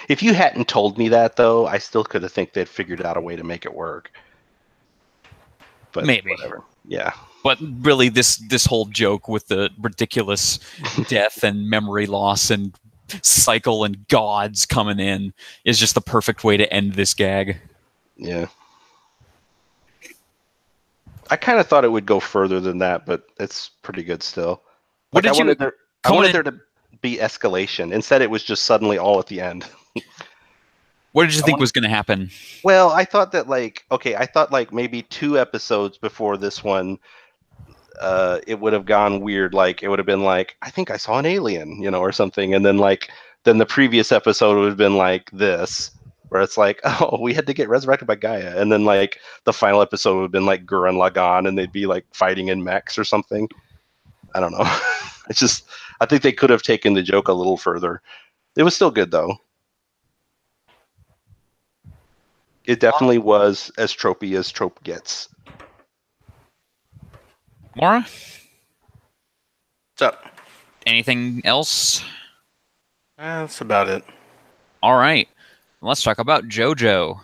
If you hadn't told me that, though, I still could have think they'd figured out a way to make it work. But maybe. Whatever. Yeah. But really, this whole joke with the ridiculous death and memory loss and cycle and gods coming in is just the perfect way to end this gag. Yeah. I kind of thought it would go further than that, but it's pretty good still. I wanted there to be escalation. Instead, it was just suddenly all at the end. What did you think was going to happen? Well, I thought that maybe 2 episodes before this one, it would have gone weird. Like it would have been like, I think I saw an alien, or something, and then the previous episode would have been like this, where it's like, oh, we had to get resurrected by Gaia, and then like the final episode would have been like Gurren Lagann, and they'd be like fighting in mechs or something. I don't know. I think they could have taken the joke a little further. It was still good though. It definitely was as tropey as trope gets. Mora? What's up? Anything else? That's about it. All right. Let's talk about JoJo.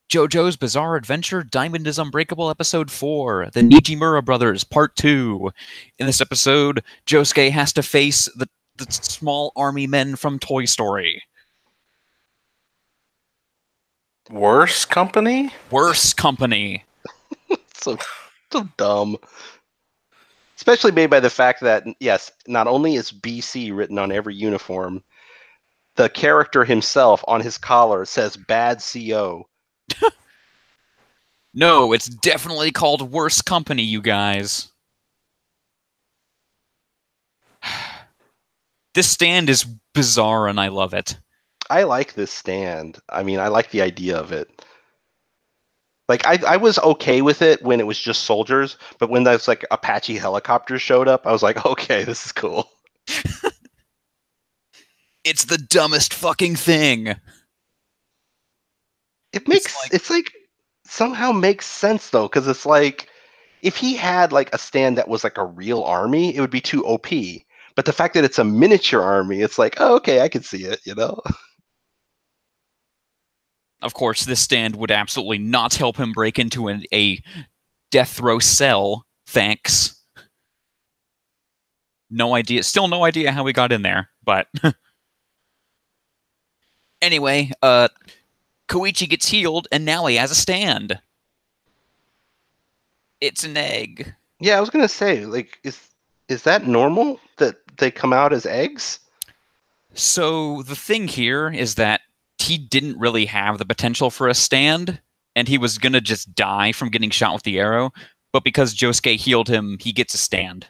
JoJo's Bizarre Adventure Diamond is Unbreakable Episode 4, The Nijimura Brothers Part 2. In this episode, Josuke has to face the small army men from Toy Story. Worse company? Worse company. so dumb. Especially made by the fact that, yes, not only is BC written on every uniform, the character himself on his collar says bad CO. No, it's definitely called Worse Company, you guys. This stand is bizarre and I love it. I like this stand. I mean, I like the idea of it. Like, I was okay with it when it was just soldiers, but when those like Apache helicopters showed up, I was like, okay, this is cool. It's the dumbest fucking thing. It's like somehow makes sense though, because it's like if he had like a stand that was like a real army, it would be too OP. But the fact that it's a miniature army, it's like, oh, okay, I can see it, Of course, this stand would absolutely not help him break into a death row cell. Thanks. No idea. Still no idea how we got in there, but anyway, Koichi gets healed, and now he has a stand. It's an egg. Yeah, I was gonna say, like, is that normal that they come out as eggs? So the thing here is that he didn't really have the potential for a stand, and he was gonna just die from getting shot with the arrow. But because Josuke healed him, he gets a stand.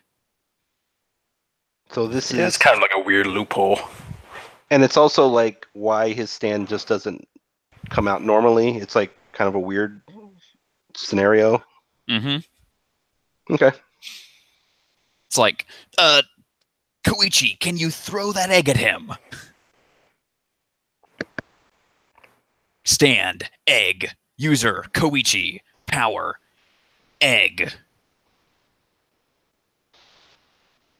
So this Yeah, is it's kind of like a weird loophole. And it's also like why his stand just doesn't come out normally. It's like kind of a weird scenario. Mm-hmm. Okay. It's like, Koichi, can you throw that egg at him? Stand, egg, user, Koichi, power, egg.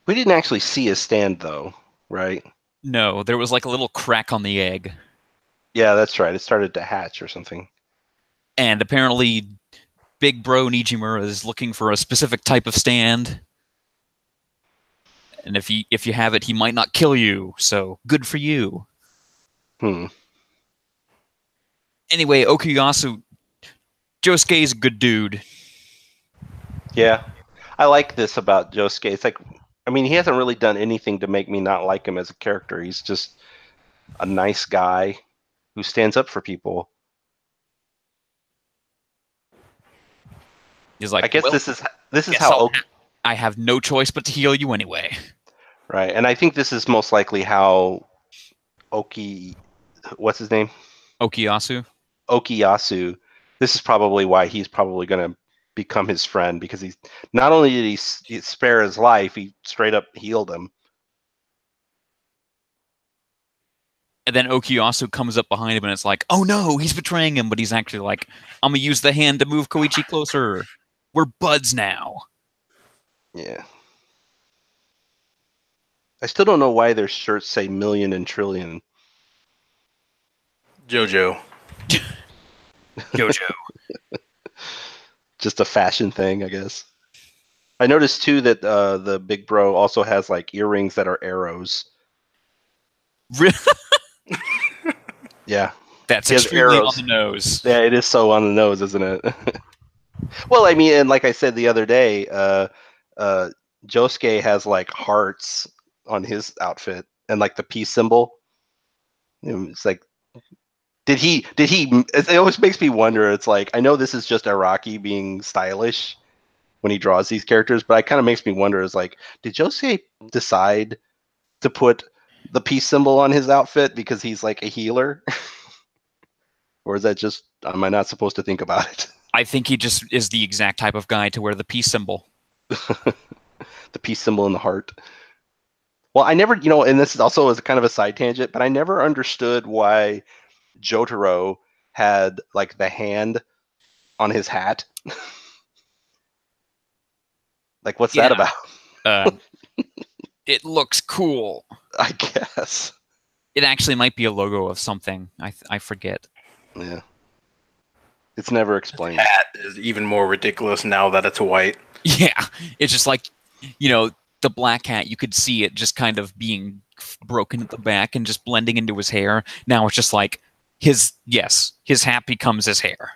We didn't actually see his stand though, right? No, there was like a little crack on the egg. Yeah, that's right. It started to hatch or something. And apparently Big Bro Nijimura is looking for a specific type of stand. And if you have it, he might not kill you, so good for you. Anyway, Okuyasu, Josuke's a good dude. Yeah. I like this about Josuke. It's like, I mean, he hasn't really done anything to make me not like him as a character. He's just a nice guy who stands up for people. He's like, I guess well, this is guess how I have no choice but to heal you anyway. right, and I think this is most likely how what's his name? Okuyasu. Okuyasu. This is probably why he's probably going to become his friend, because he's not only did he spare his life, he straight up healed him. And then Okuyasu comes up behind him and it's like, oh no, he's betraying him, but he's actually like, I'm gonna use the hand to move Koichi closer. We're buds now. Yeah. I still don't know why their shirts say million and trillion. JoJo. JoJo. Just a fashion thing, I guess. I noticed too that the big bro also has like earrings that are arrows. Yeah. That's extremely on the nose. Yeah, it is so on the nose, isn't it? Well, I mean, and like I said the other day, Josuke has like hearts on his outfit and like the peace symbol. It's like, did he? It always makes me wonder. It's like, I know this is just Araki being stylish when he draws these characters, but it kind of makes me wonder. Is like, did Josuke decide to put the peace symbol on his outfit because he's like a healer? Or is that just, am I not supposed to think about it? I think he just is the exact type of guy to wear the peace symbol. The peace symbol in the heart. Well, I never, and this is also as kind of a side tangent, but I never understood why Jotaro had like the hand on his hat. Like, what's that about? It looks cool. I guess. It actually might be a logo of something. I forget. Yeah. It's never explained. Hat is even more ridiculous now that it's white. Yeah. It's just like, the black hat, you could see it just kind of being broken at the back and just blending into his hair. Now it's just like his hat becomes his hair.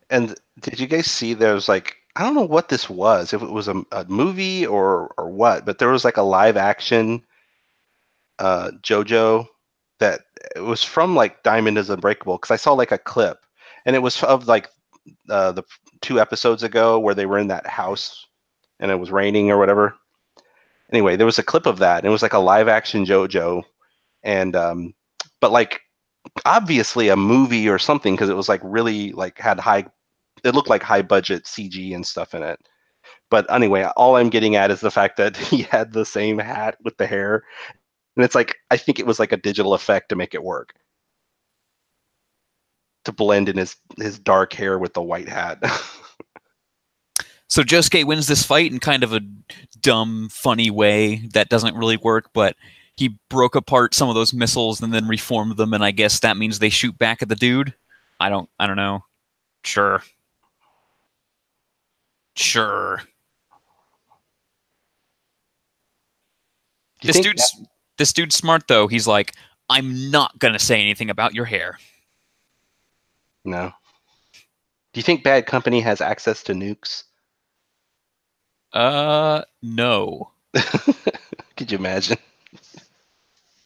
And did you guys see there's like, I don't know what this was, if it was a movie or what, but there was like a live action JoJo that it was from like Diamond is Unbreakable, because I saw like a clip and it was of like the 2 episodes ago where they were in that house and it was raining or whatever. Anyway, there was a clip of that and it was like a live action JoJo, and but like obviously a movie or something, because it was like really like it looked like high budget CG and stuff in it. But anyway, all I'm getting at is the fact that he had the same hat with the hair. And it's like, I think it was like a digital effect to make it work. To blend in his dark hair with the white hat. So Josuke wins this fight in kind of a dumb, funny way that doesn't really work, but he broke apart some of those missiles and then reformed them, and I guess that means they shoot back at the dude. I don't know. Sure. Sure. Do you This think dude's this dude's smart though. He's like, I'm not gonna say anything about your hair. no? Do you think Bad Company has access to nukes? No. Could you imagine?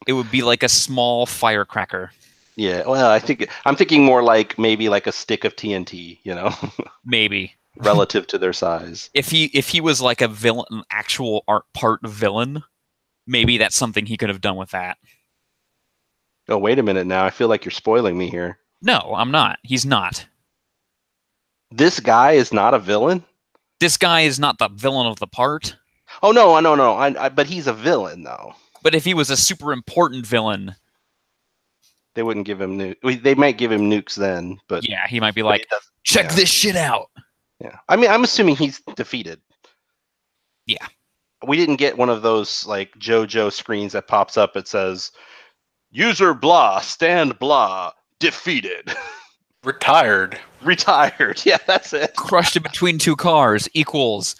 It would be like a small firecracker. Yeah, well, I'm thinking more like maybe like a stick of TNT, Maybe. relative to their size. If he was like a villain, an actual art part villain, maybe that's something he could have done with that. Oh, wait a minute now. I feel like you're spoiling me here. No, I'm not. He's not. This guy is not a villain? This guy is not the villain of the part. Oh, no, no. But he's a villain, though. But if he was a super important villain, They wouldn't give him nukes. They might give him nukes then, but yeah, he might be but like, he doesn't- check yeah. this shit out. Yeah. I mean, I'm assuming he's defeated. Yeah. We didn't get one of those like JoJo screens that pops up. It says, "User blah, stand blah, defeated, Retired. retired." Yeah, that's it. Crushed in between two cars equals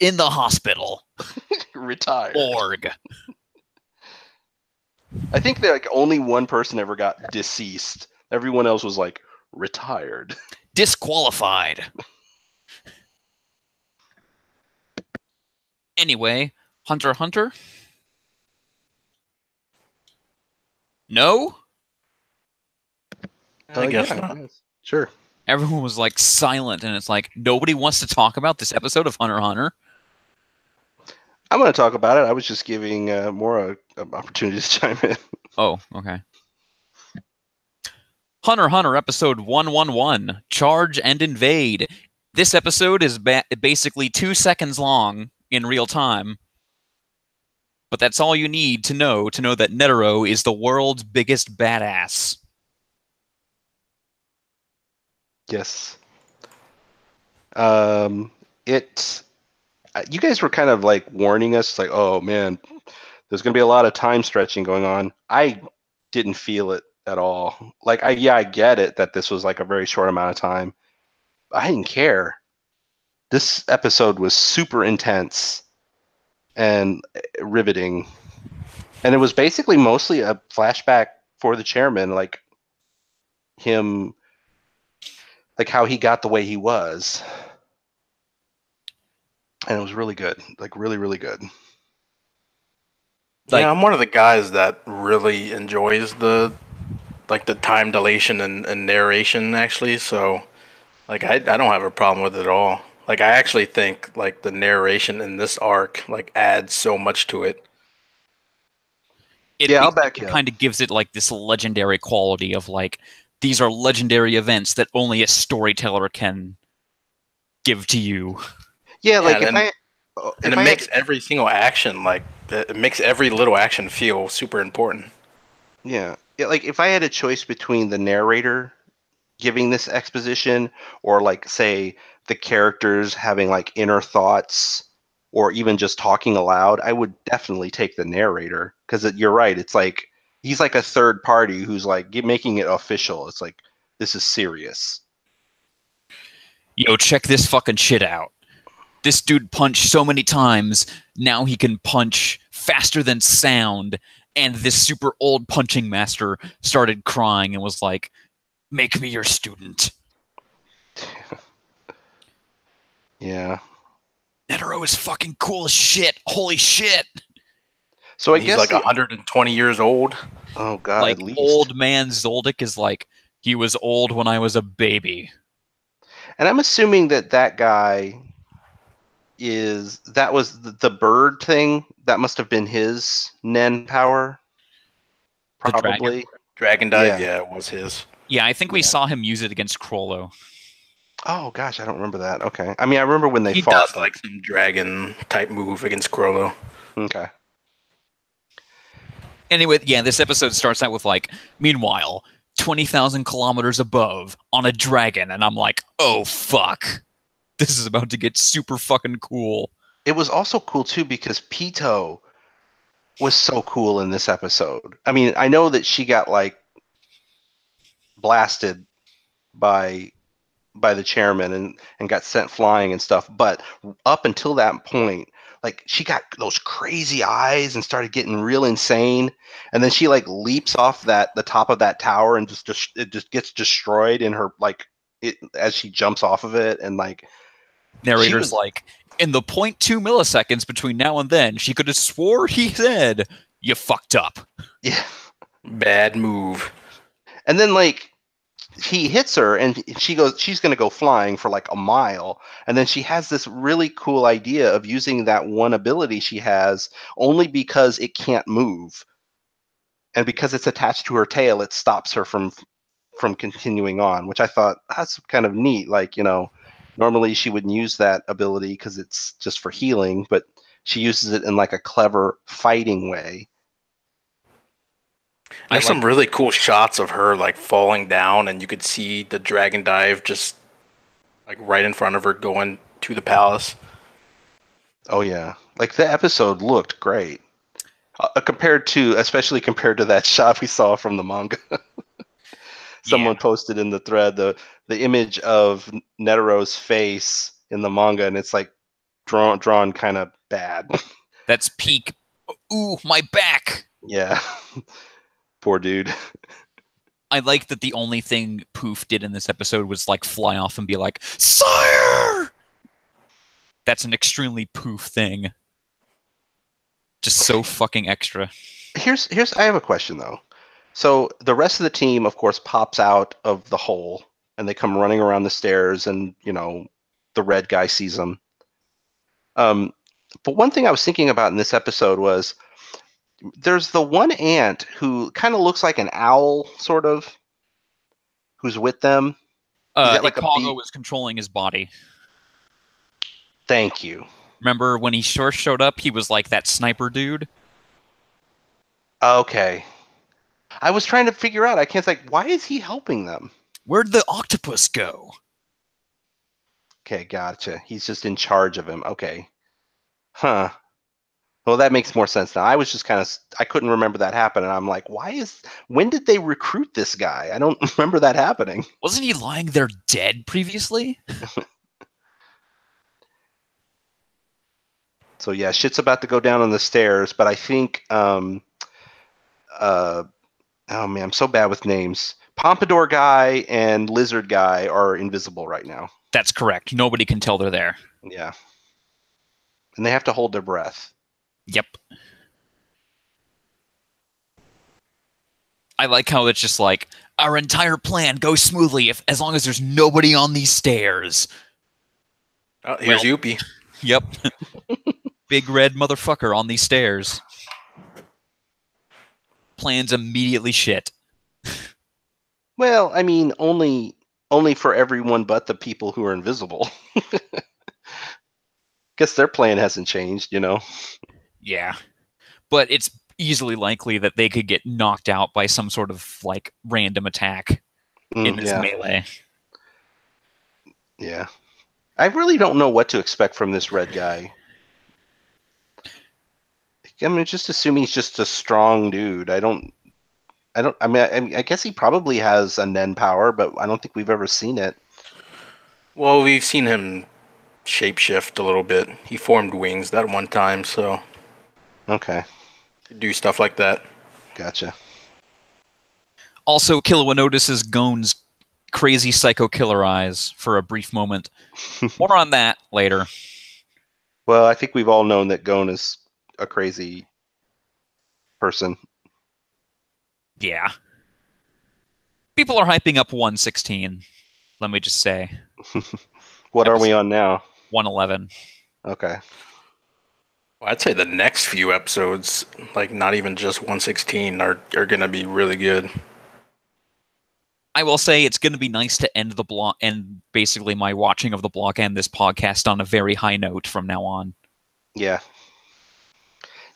in the hospital. Retired. Org. I think that like only one person ever got deceased. Everyone else was like retired. Disqualified. Anyway, Hunter x Hunter? No? I guess yeah, not. yes. Sure. Everyone was like silent, and it's like nobody wants to talk about this episode of Hunter x Hunter. I'm going to talk about it. I was just giving more opportunities to chime in. Oh, okay. Hunter x Hunter episode 111, Charge and Invade. This episode is basically 2 seconds long in real time. But that's all you need to know that Netero is the world's biggest badass. Yes. It. You guys were kind of like warning us, like, oh man, there's going to be a lot of time stretching going on. I didn't feel it at all. Like, I get it that this was like a very short amount of time. I didn't care. This episode was super intense and riveting. And it was basically mostly a flashback for the chairman, like him, like how he got the way he was. And it was really good, like really, really good. Like- yeah, I'm one of the guys that really enjoys the time dilation and narration actually. So like I don't have a problem with it at all. Like I actually think like the narration in this arc like adds so much to it. It, Yeah, I'll it back you up. kind of gives it like this legendary quality of like, these are legendary events that only a storyteller can give to you. Yeah, like and if it I makes had, every single action like it makes every little action feel super important. yeah, like if I had a choice between the narrator giving this exposition or like say the characters having like inner thoughts or even just talking aloud, I would definitely take the narrator because you're right. It's like he's like a third party who's like making it official. It's like this is serious. Yo, check this fucking shit out. This dude punched so many times, now he can punch faster than sound. And this super old punching master started crying and was like, make me your student. Yeah. Netero is fucking cool as shit. Holy shit. So I He's guess like 120 years old. oh god, Like at least. old man Zoldyck is like, he was old when I was a baby. And I'm assuming that guy was the bird thing. That must have been his Nen power. The dragon? Probably. Dragon Dive, Yeah. yeah, it was his. Yeah, I think we Yeah. saw him use it against Krollo. Oh gosh, I don't remember that. Okay. I mean, I remember when they He fought. does like some dragon type move against Krollo. Okay. Anyway, yeah, this episode starts out with like, meanwhile, 20,000 kilometers above on a dragon. And I'm like, oh, fuck. This is about to get super fucking cool. It was also cool too because Pito was so cool in this episode. I mean, I know that she got like blasted by the chairman and got sent flying and stuff. But up until that point, like she got those crazy eyes and started getting real insane. And then she like leaps off the top of that tower and it just gets destroyed in her as she jumps off of it. And like narrator's like, in the 0.2 milliseconds between now and then, she could have swore he said, "You fucked up." Yeah. Bad move. And then like he hits her and she's going to go flying for like a mile. And then she has this really cool idea of using that one ability she has only because it can't move. And because it's attached to her tail, it stops her from continuing on, which I thought that's kind of neat. Like, normally she wouldn't use that ability because it's just for healing, but she uses it in like a clever fighting way. There's some really cool shots of her like falling down, and you could see the dragon dive just like right in front of her going to the palace. Oh yeah, like the episode looked great, especially compared to that shot we saw from the manga. Someone posted in the thread the image of Netero's face in the manga, and it's like drawn kind of bad. That's peak. Ooh, my back. Yeah. Poor dude. I like that the only thing Poof did in this episode was like fly off and be like, "Sire!" That's an extremely Poof thing. Just so fucking extra. Here's I have a question though. So the rest of the team, of course, pops out of the hole and they come running around the stairs, and the red guy sees them. But one thing I was thinking about in this episode was there's the one ant who kind of looks like an owl, sort of, who's with them. He's got like Ikago was controlling his body. Thank you. Remember when he first showed up, he was like that sniper dude? Okay. I was trying to figure out, I can't think, why is he helping them? Where'd the octopus go? Okay, gotcha. He's just in charge of him. Okay. Huh. Well, that makes more sense now. I was just I couldn't remember that happening. I'm like, when did they recruit this guy? I don't remember that happening. Wasn't he lying there dead previously? So yeah, shit's about to go down on the stairs, but I think, oh man, I'm so bad with names. Pompadour guy and lizard guy are invisible right now. That's correct. Nobody can tell they're there. Yeah. And they have to hold their breath. Yep. I like how it's just like, our entire plan goes smoothly as long as there's nobody on these stairs. Oh, here's Youppi. Yep. Big red motherfucker on these stairs. Plans immediately shit. Well, I mean, only for everyone but the people who are invisible. Guess their plan hasn't changed, Yeah. But it's easily likely that they could get knocked out by some sort of like random attack in this melee. Yeah. I really don't know what to expect from this red guy. I mean, just assume he's just a strong dude. I guess he probably has a Nen power, but I don't think we've ever seen it. Well, we've seen him shapeshift a little bit. He formed wings that one time, so okay, do stuff like that. Gotcha. Also, Killua notices Gon's crazy psycho killer eyes for a brief moment. More on that later. Well, I think we've all known that Gon is a crazy person. Yeah. People are hyping up 116. Let me just say. What are we on now? 111. Okay. Well, I'd say the next few episodes, like not even just 116, are going to be really good. I will say it's going to be nice to end the block and basically my watching of the block and this podcast on a very high note from now on. Yeah.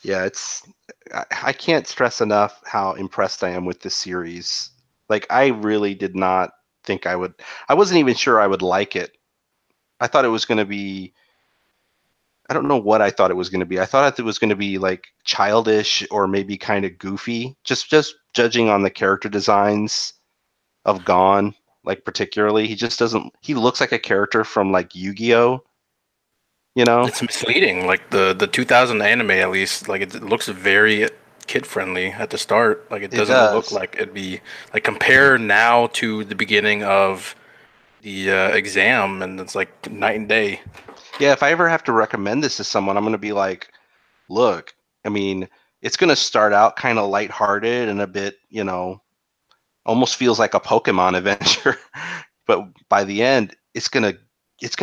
Yeah, I can't stress enough how impressed I am with this series. Like, I really did not think I wasn't even sure I would like it. I thought it was going to be, I don't know what I thought it was going to be. I thought it was going to be like childish or maybe kind of goofy, just judging on the character designs of Gon like particularly. He just doesn't. He looks like a character from like Yu-Gi-Oh. You know, It's misleading. Like the 2000 anime, at least, like it looks very kid friendly at the start. Like it it doesn't look does. like it'd be like compare now to the beginning of the exam, and it's like night and day. Yeah, if I ever have to recommend this to someone, I'm going to be like, look, I mean, it's going to start out kind of lighthearted and a bit, almost feels like a Pokemon adventure, but by the end, it's gonna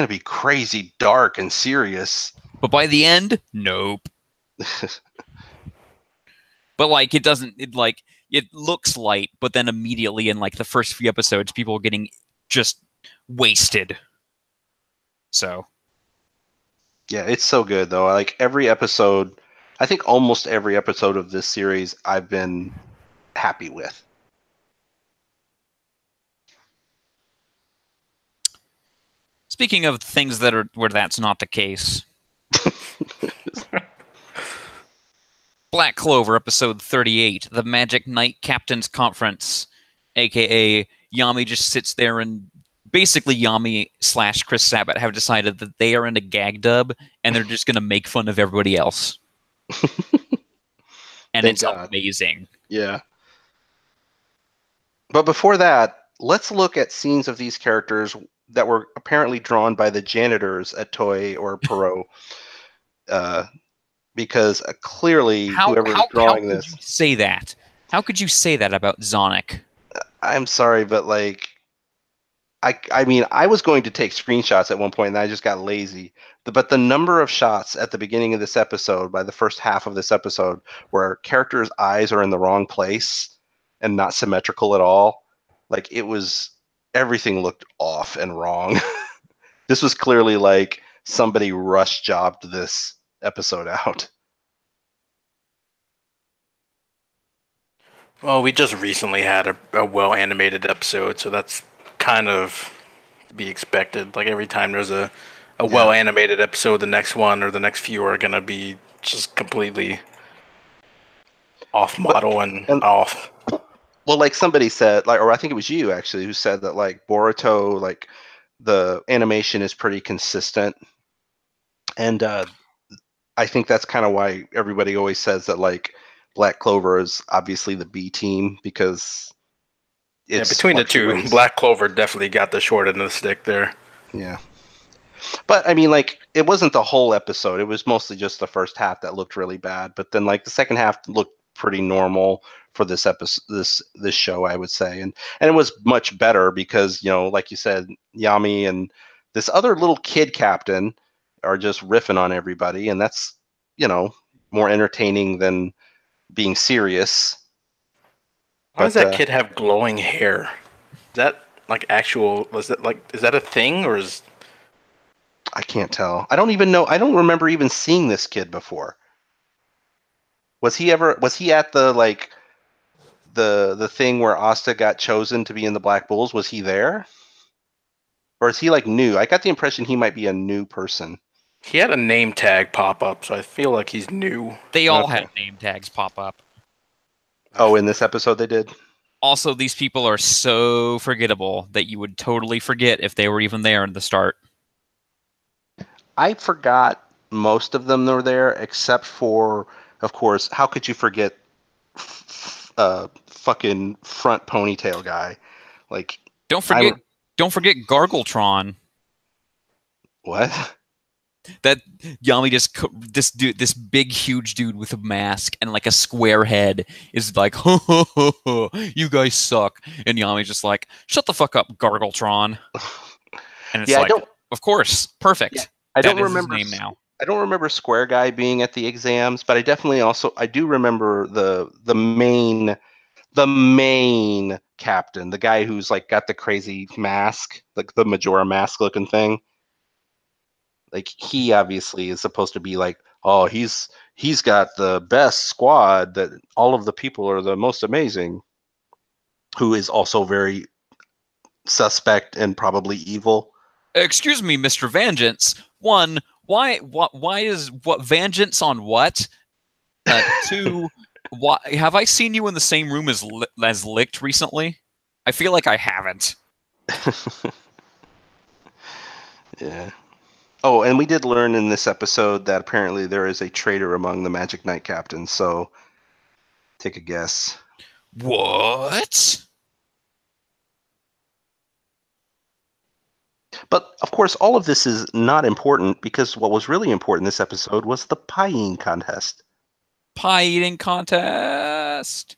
be crazy dark and serious. But by the end, nope. But like it doesn't. It looks light, but then immediately in like the first few episodes, people are getting just wasted. So Yeah, it's so good though. Like every episode, I think almost every episode of this series, I've been happy with. speaking of things that are where that's not the case, Black Clover episode 38, the Magic Knight Captain's Conference, aka Yami just sits there and basically Yami / Chris Sabat have decided that they are in a gag dub and they're just going to make fun of everybody else. And Thank it's God. amazing. Yeah. But before that, let's look at scenes of these characters that were apparently drawn by the janitors at Toy or Perot. Because clearly whoever was How drawing could you this, say that? How could you say that about Zonic? I'm sorry, but like I mean, I was going to take screenshots at one point and I just got lazy. But the number of shots at the beginning of this episode, by the first half of this episode, where characters' eyes are in the wrong place and not symmetrical at all, like everything looked off and wrong. This was clearly like somebody rush jobbed this episode out. Well, we just recently had a well animated episode, so that's kind of to be expected. Like every time there's a well animated episode, the next one or the next few are gonna be just completely off model and off. Well, like somebody said, like, or I think it was you actually who said that like Boruto, like the animation is pretty consistent, and I think that's kind of why everybody always says that like Black Clover is obviously the B team because Yeah, it's between the two, fluctuates. Black Clover definitely got the short end of the stick there. Yeah, but I mean, like it wasn't the whole episode; it was mostly just the first half that looked really bad. But then, like the second half looked pretty normal for this episode, this show, I would say, and it was much better because like you said, Yami and this other little kid captain are just riffing on everybody, and that's more entertaining than being serious. Why does But that kid have glowing hair? Is that like actual? Is that a thing or is? I can't tell. I don't even know. I don't remember even seeing this kid before. Was he at the like the thing where Asta got chosen to be in the Black Bulls? Was he there? Or is he like new? I got the impression he might be a new person. He had a name tag pop up, so I feel like he's new. They all Okay. had name tags pop up. Oh, in this episode they did? Also, these people are so forgettable that you would totally forget if they were even there in the start. I forgot most of them were there, except for, of course, how could you forget fucking front ponytail guy? Like, Don't forget Gargletron. what? That Yami this big huge dude with a mask and like a square head is like, ho, ho, ho, ho, you guys suck, and Yami's just like, shut the fuck up, Gargletron. And it's Yeah, like, of course, perfect. Yeah, I don't That is remember his name now. I don't remember Square Guy being at the exams, but I do remember the main captain, the guy who's like got the crazy mask, like the Majora mask looking thing. Like he obviously is supposed to be like, oh, he's got the best squad, that all of the people are the most amazing, who is also very suspect and probably evil. Excuse me, Mr. Vengeance. One, why is what vengeance on what? Two, why have I seen you in the same room as Licked recently? I feel like I haven't. Yeah. Oh, and we did learn in this episode that apparently there is a traitor among the Magic Knight captains. So take a guess. What? But of course, all of this is not important because what was really important this episode was the pieing contest. Pie eating contest.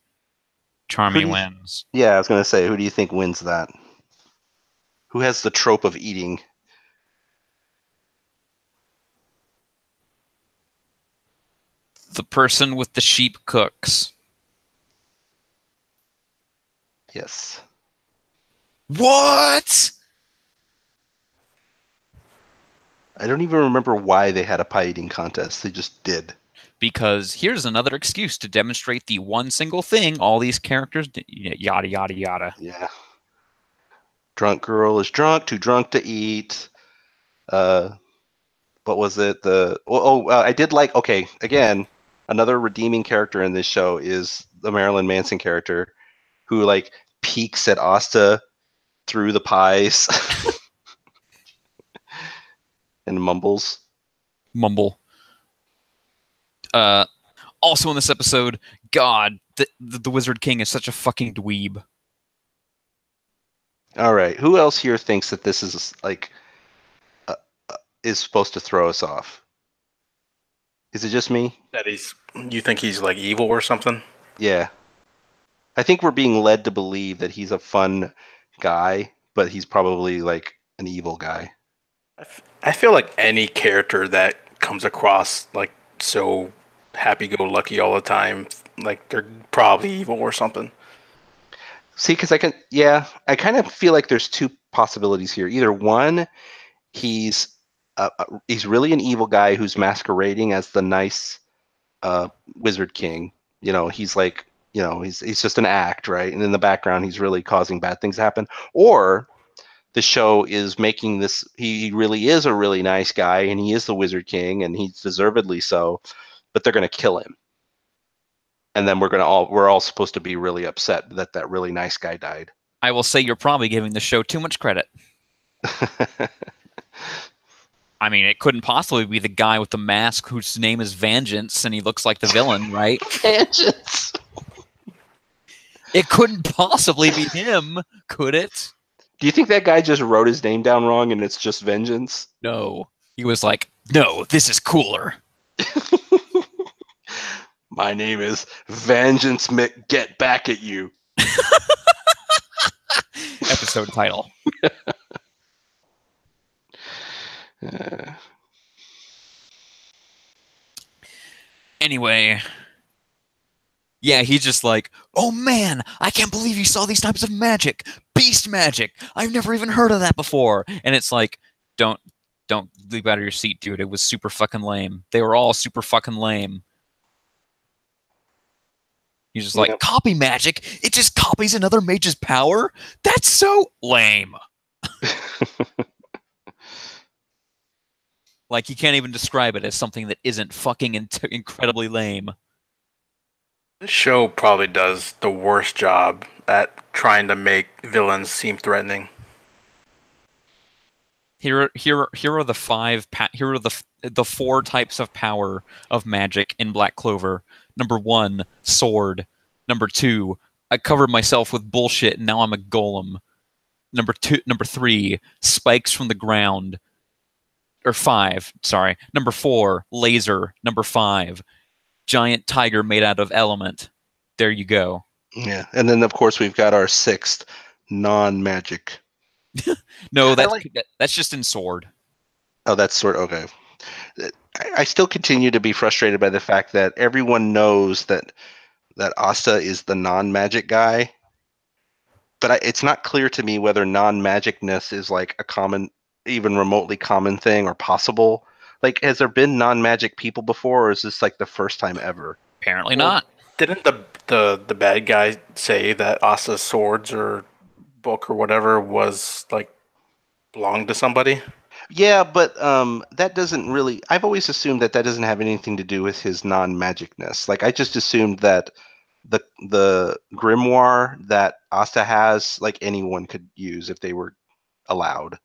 Charmy wins. Yeah, I was going to say, who do you think wins that? Who has the trope of eating? The person with the sheep cooks. Yes. What? I don't even remember why they had a pie eating contest. They just did. Because here's another excuse to demonstrate the one single thing all these characters yada yada yada. Yeah. Drunk girl is drunk, too drunk to eat. What was it? I did like. Okay, again, another redeeming character in this show is the Marilyn Manson character, who like peeks at Asta through the pies and mumbles. Mumble. Also in this episode, God, the Wizard King is such a fucking dweeb. All right, who else here thinks that this is like is supposed to throw us off? Is it just me? That you think he's like evil or something? Yeah. I think we're being led to believe that he's a fun guy, but he's probably like an evil guy. I feel like any character that comes across like so happy-go-lucky all the time, like they're probably evil or something. See, because I kind of feel like there's two possibilities here. Either one, he's really an evil guy who's masquerading as the nice Wizard King. You know, he's like, you know, he's just an act, right? And in the background, he's really causing bad things to happen. Or the show is making this, he really is a really nice guy, and he is the Wizard King, and he's deservedly so, but they're going to kill him. And then we're all supposed to be really upset that that really nice guy died. I will say you're probably giving the show too much credit. I mean, it couldn't possibly be the guy with the mask whose name is Vengeance and he looks like the villain, right? Vengeance. It couldn't possibly be him, could it? Do you think that guy just wrote his name down wrong and it's just Vengeance? No. He was like, no, this is cooler. My name is Vengeance Get Back at You. Episode title. Anyway, yeah, he's just like, oh man, I can't believe you saw these types of magic. Beast magic. I've never even heard of that before. And it's like, don't leap out of your seat, dude. It was super fucking lame. They were all super fucking lame. He's just like, copy magic? It just copies another mage's power? That's so lame. Like, you can't even describe it as something that isn't fucking incredibly lame. This show probably does the worst job at trying to make villains seem threatening. Here are the four types of power of magic in Black Clover. Number 1, sword. Number 2, I covered myself with bullshit and now I'm a golem. Number 3, spikes from the ground. Or 5, sorry. Number 4, laser. Number 5, giant tiger made out of element. There you go. Yeah, and then of course we've got our 6th non-magic. No, that's just in sword. Oh, that's sword. Okay. I still continue to be frustrated by the fact that everyone knows that Asta is the non-magic guy, but it's not clear to me whether non-magicness is like a common, even remotely common thing or possible. Like, has there been non-magic people before, or is this like the first time ever? Apparently not. Didn't the bad guy say that Asa's swords or book or whatever was like belonged to somebody? Yeah, but that doesn't really. I've always assumed that doesn't have anything to do with his non-magicness. Like, I just assumed that the grimoire that Asta has, like, anyone could use if they were allowed,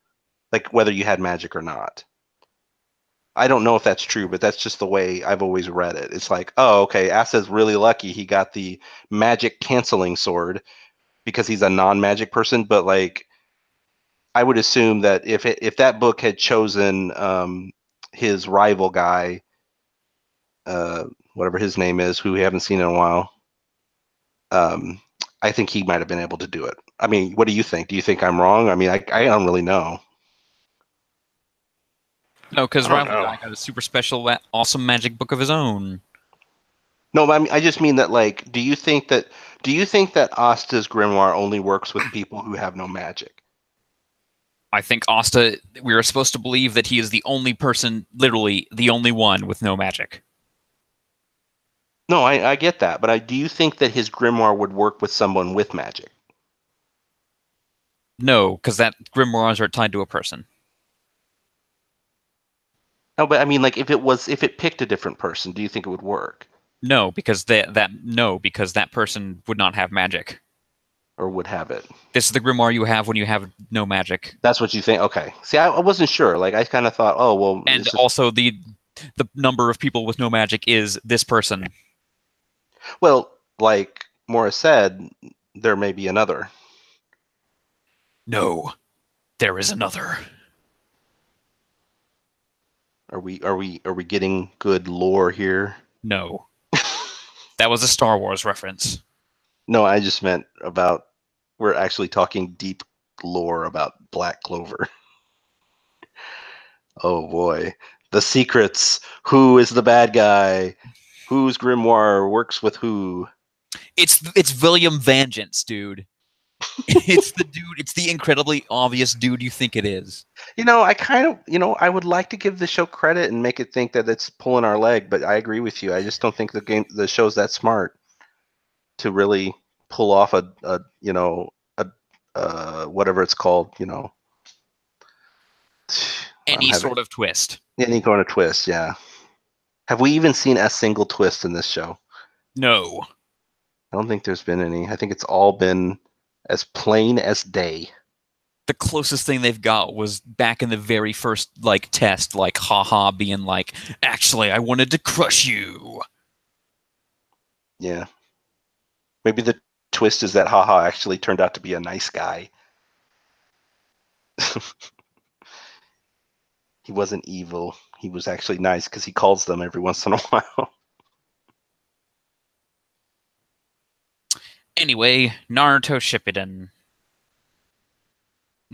like whether you had magic or not. I don't know if that's true, but that's just the way I've always read it. It's like, oh, okay, Asa's really lucky he got the magic canceling sword because he's a non-magic person, but like I would assume that if that book had chosen his rival guy, uh, whatever his name is, who we haven't seen in a while, um, I think he might have been able to do it. I mean, what do you think? Do you think I'm wrong? I mean, I don't really know. No, because I don't Rival know. Guy got a super special, awesome magic book of his own. No, but I just mean that like, do you think that Asta's grimoire only works with people who have no magic? I think Asta, we are supposed to believe that he is the only person, literally the only one with no magic. No, I get that, but do you think that his grimoire would work with someone with magic? No, because that grimoires are tied to a person. No, but I mean, like, if it picked a different person, do you think it would work No, because because that person would not have magic. or would have it? This is the grimoire you have when you have no magic. That's what you think? Okay. See, I wasn't sure. Like, I kind of thought, oh, well, And it's just also the number of people with no magic is this person. well, like Morris said, there may be another. No, there is another. Are we getting good lore here? No. That was a Star Wars reference. No, I just meant about we're actually talking deep lore about Black Clover. Oh boy. The secrets. Who is the bad guy? Whose grimoire works with who? It's William Vengeance, dude. It's the dude. It's the incredibly obvious dude you think it is. I kind of, I would like to give the show credit and make it think that it's pulling our leg, but I agree with you. I just don't think the show's that smart to really pull off a whatever it's called, Any sort of twist. any kind of twist, yeah. Have we even seen a single twist in this show? No. I don't think there's been any. I think it's all been as plain as day. The closest thing they've got was back in the very first test, haha being like, actually I wanted to crush you. Yeah. Maybe the twist is that haha actually turned out to be a nice guy. He wasn't evil. He was actually nice because he calls them every once in a while. Anyway, Naruto Shippuden.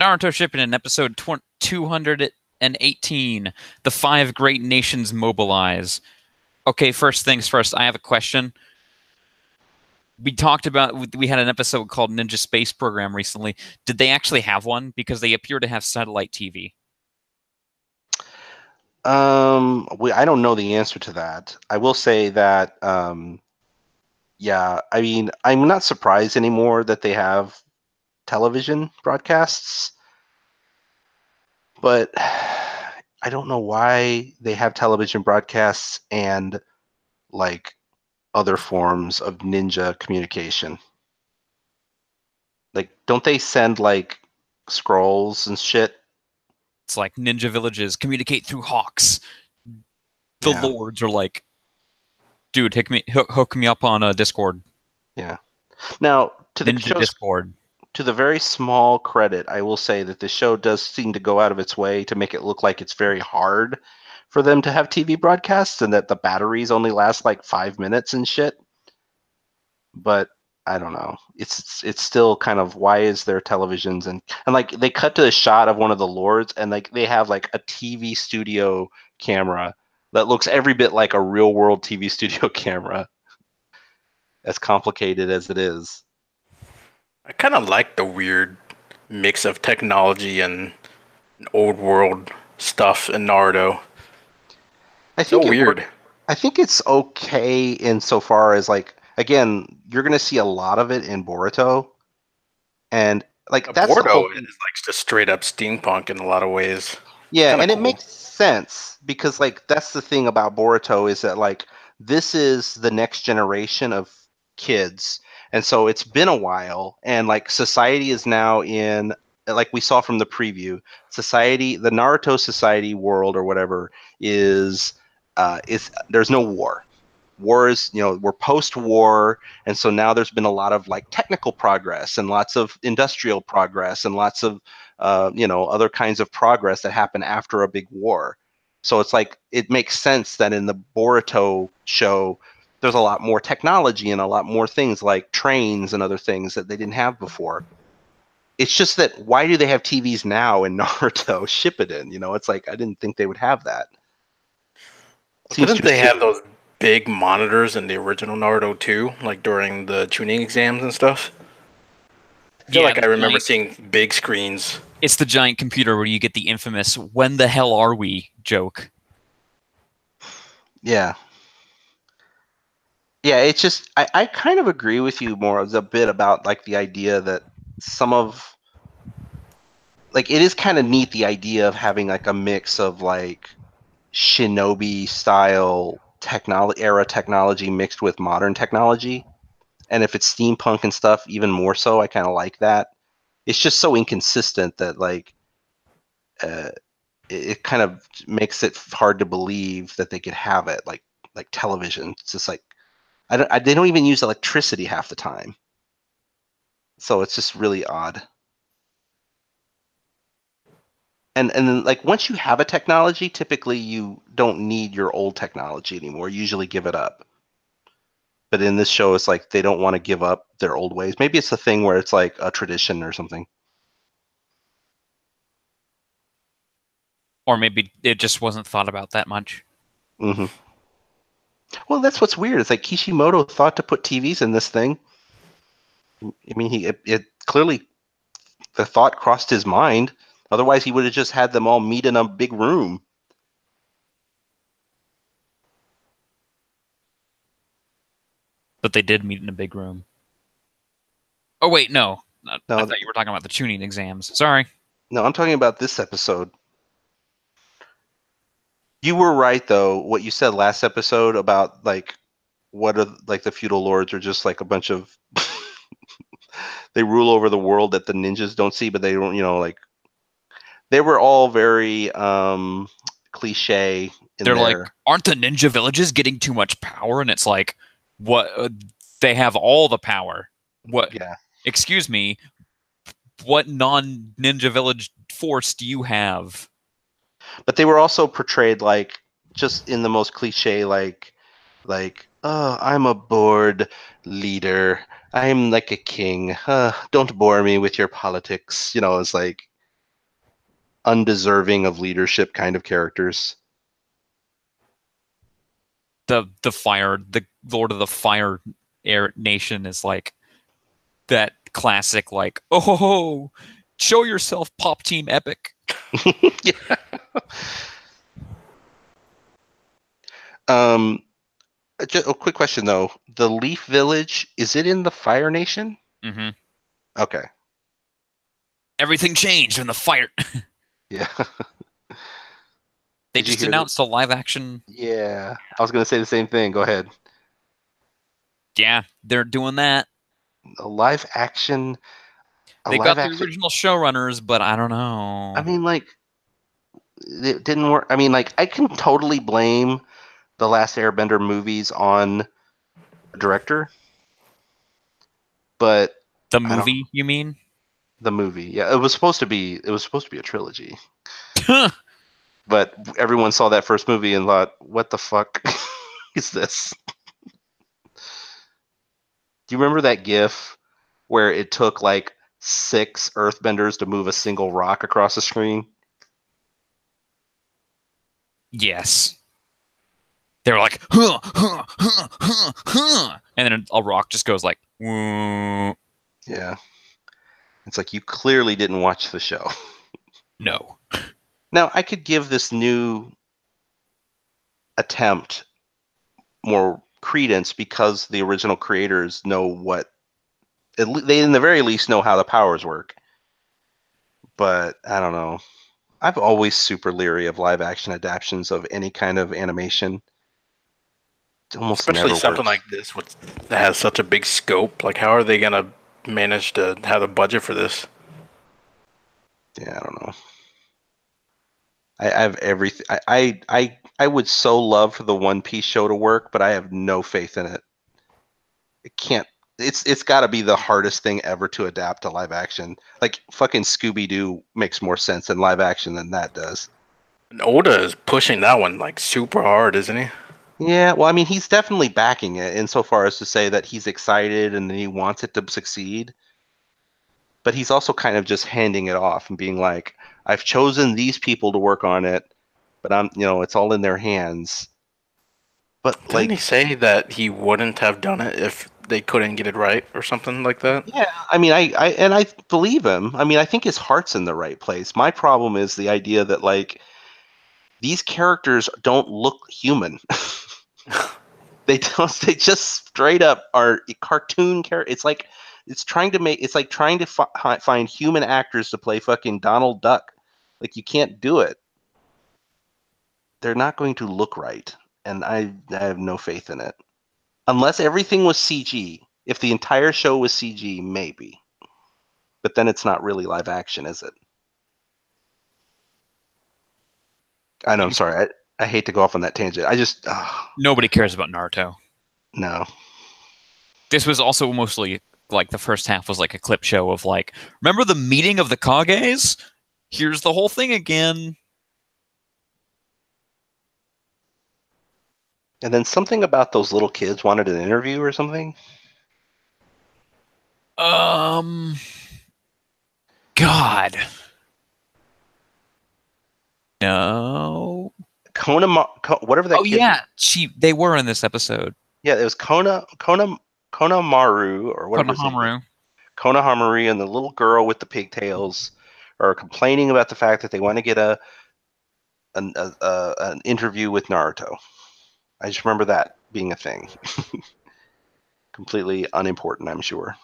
Naruto Shippuden, episode 218. The 5 Great Nations Mobilize. Okay, first things first, I have a question. We had an episode called Ninja Space Program recently. Did they actually have one? Because they appear to have satellite TV. I don't know the answer to that. I will say that, yeah, I mean, I'm not surprised anymore that they have television broadcasts, but I don't know why they have television broadcasts and like other forms of ninja communication. Like, don't they send like scrolls and shit? It's like ninja villages communicate through hawks. The Yeah. lords are like, dude, hook me up on a Discord. Yeah. Now, to the Ninja show's, Discord. to the very small credit, I will say that the show does seem to go out of its way to make it look like it's very hard for them to have TV broadcasts and that the batteries only last like 5 minutes and shit. But I don't know. It's still kind of, why is there televisions and like they cut to a shot of one of the lords and like they have like a TV studio camera that looks every bit like a real world TV studio camera. As complicated as it is. I kind of like the weird mix of technology and old world stuff in Naruto. I think So weird. I think it's okay insofar as like, again, you're gonna see a lot of it in Boruto, and like that's the whole Bordeaux is like just straight up steampunk in a lot of ways. yeah, Kinda and it cool. makes sense because like that's the thing about Boruto is that like this is the next generation of kids, and so it's been a while, and like society is now in like we saw from the preview, society, the Naruto society world or whatever is there's no war. War is, we're post-war, and so now there's been a lot of like technical progress and lots of industrial progress and lots of other kinds of progress that happen after a big war. So it's like it makes sense that in the Boruto show there's a lot more technology and a lot more things like trains and other things that they didn't have before. It's just that why do they have TVs now in Naruto Shippuden? It's like I didn't think they would have that. Seems Didn't too they soon. have those big monitors in the original Naruto too, like during the tuning exams and stuff? I feel Yeah, like I remember seeing big screens. it's the giant computer where you get the infamous "When the hell are we?" joke. Yeah. Yeah, it's just I kind of agree with you more a bit about like the idea that some of like it is kind of neat the idea of having like a mix of like shinobi style technology mixed with modern technology. And if it's steampunk and stuff, even more so, I kind of like that. It's just so inconsistent that like uh, it kind of makes it hard to believe that they could have it like television. It's just like they don't even use electricity half the time, so it's just really odd. And then like once you have a technology, typically you don't need your old technology anymore. You usually give it up. But in this show, it's like they don't want to give up their old ways. Maybe it's a thing where it's like a tradition or something. Or maybe it just wasn't thought about that much. Hmm. Well, that's what's weird. It's like Kishimoto thought to put TVs in this thing. I mean, it clearly the thought crossed his mind. Otherwise, he would have just had them all meet in a big room. But they did meet in a big room. Oh wait, no. I No, thought you were talking about the tuning exams. Sorry. no, I'm talking about this episode. You were right though. What you said last episode about like what are like the feudal lords are just like a bunch of they rule over the world that the ninjas don't see, but they don't, like they were all very cliche in They're like, their aren't the ninja villages getting too much power? And it's like, what? They have all the power. What? yeah. Excuse me. What non-ninja village force do you have? But they were also portrayed like just in the most cliche like oh, I'm a bored leader. I'm like a king. Don't bore me with your politics. It's like undeserving of leadership kind of characters. The Lord of the Fire Air Nation is like that classic, like, oh, show yourself, Pop Team Epic. Yeah. Um, just a quick question though. The Leaf Village, is it in the Fire Nation? Mm-hmm. Okay. Everything changed when the fire. Yeah. They Did you just hear that? announced a live action. Yeah. I was gonna say the same thing. Go ahead. Yeah, they're doing that. A live action. A They live got the action. original showrunners, but I don't I know. mean, like, it didn't work. I mean, like, I can totally blame the last Airbender movies on the director, but The I don't. movie, you mean? The movie, yeah, it was supposed to be. It was supposed to be a trilogy, but everyone saw that first movie and thought, "What the fuck is this?" Do you remember that GIF where it took like 6 Earthbenders to move a single rock across the screen? Yes. They were like, huh, huh, huh, huh, huh. And then a rock just goes like, "Woo." Yeah, it's like you clearly didn't watch the show. No. Now I could give this new attempt more credence because the original creators know they in the very least know how the powers work. But I don't know. I've always super leery of live action adaptations of any kind of animation. It almost Especially never something works. like this, that has such a big scope. Like, how are they gonna manage to have a budget for this? Yeah, I don't know. I have everything. I would so love for the One Piece show to work, but I have no faith in it. It can't. It's got to be the hardest thing ever to adapt to live action. Like fucking Scooby Doo makes more sense in live action than that does. And Oda is pushing that one like super hard, isn't he? Yeah, well, I mean, he's definitely backing it insofar as to say that he's excited and he wants it to succeed. But he's also kind of just handing it off and being like, I've chosen these people to work on it, but it's all in their hands. But Didn't he like, say that he wouldn't have done it if they couldn't get it right or something like that? yeah, I mean, I believe him. I mean, I think his heart's in the right place. My problem is the idea that like these characters don't look human. They don't. They just straight up are cartoon characters. It's like trying to find human actors to play fucking Donald Duck. Like you can't do it. They're not going to look right, and I have no faith in it. Unless everything was CG. If the entire show was CG, maybe. But then it's not really live action, is it? I know. I'm sorry. I hate to go off on that tangent. I just Nobody cares about Naruto. no. This was also mostly like the first half was like a clip show of like, remember the meeting of the Kages? Here's the whole thing again. And then something about those little kids wanted an interview or something. God. No. Whatever that Oh kid. yeah, they were in this episode. Yeah, it was Kona Maru or whatever his name is. Konohamaru. Konohamaru and the little girl with the pigtails are complaining about the fact that they want to get an interview with Naruto. I just remember that being a thing. Completely unimportant, I'm sure.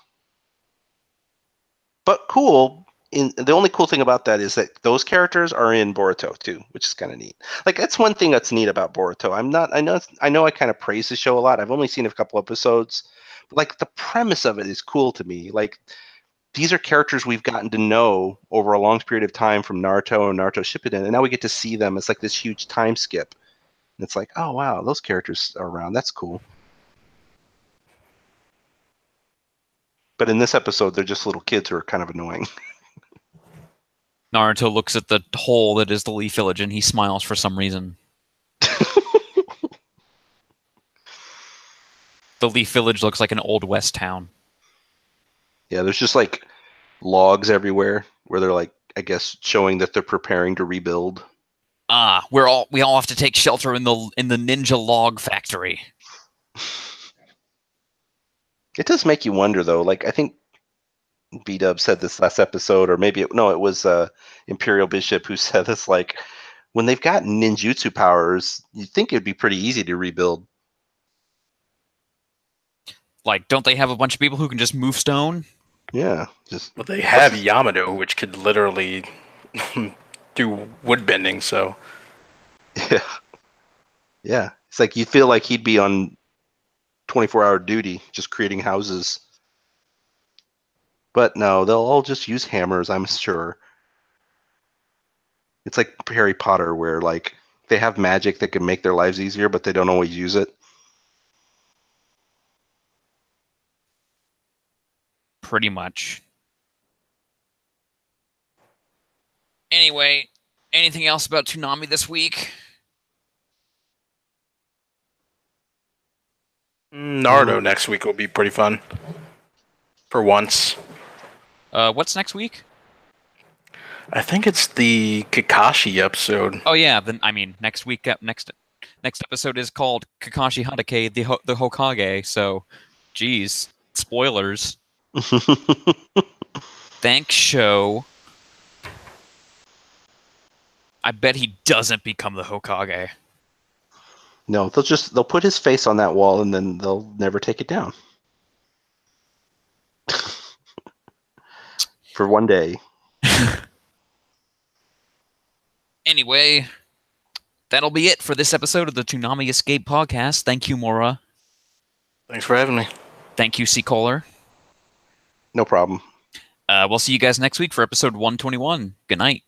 But cool. The only cool thing about that is that those characters are in Boruto too, which is kind of neat. Like that's one thing that's neat about Boruto. I know I kind of praise the show a lot. I've only seen a couple episodes. But like the premise of it is cool to me. Like these are characters we've gotten to know over a long period of time from Naruto and Naruto Shippuden, and now we get to see them. It's like this huge time skip. And it's like, oh wow, those characters are around. That's cool. But in this episode, they're just little kids who are kind of annoying. Naruto looks at the hole that is the Leaf Village and he smiles for some reason. The Leaf Village looks like an old West town. Yeah, there's just like logs everywhere where they're like, I guess, showing that they're preparing to rebuild. We all have to take shelter in the ninja log factory. It does make you wonder though. Like I think B-Dub said this last episode, or maybe it was Imperial Bishop who said this. Like when they've got ninjutsu powers, you'd think it'd be pretty easy to rebuild. Like, don't they have a bunch of people who can just move stone? Yeah, just. Well, they have Yamato, which could literally do wood bending. So Yeah, yeah. It's like you feel like he'd be on 24-hour duty, just creating houses. But no, they'll all just use hammers, I'm sure. It's like Harry Potter, where like they have magic that can make their lives easier, but they don't always use it. Pretty much. Anyway, anything else about Toonami this week? Naruto next week will be pretty fun. For once. What's next week? I think it's the Kakashi episode. Oh yeah, then I mean next week. Next episode is called Kakashi Hatake, the Hokage. So, geez, spoilers. Thanks, show. I bet he doesn't become the Hokage. No, they'll put his face on that wall and then they'll never take it down. For one day. Anyway, that'll be it for this episode of the Toonami Escape Podcast. Thank you, Mora. Thanks for having me. Thank you, C. Kohler. No problem. We'll see you guys next week for episode 121. Good night.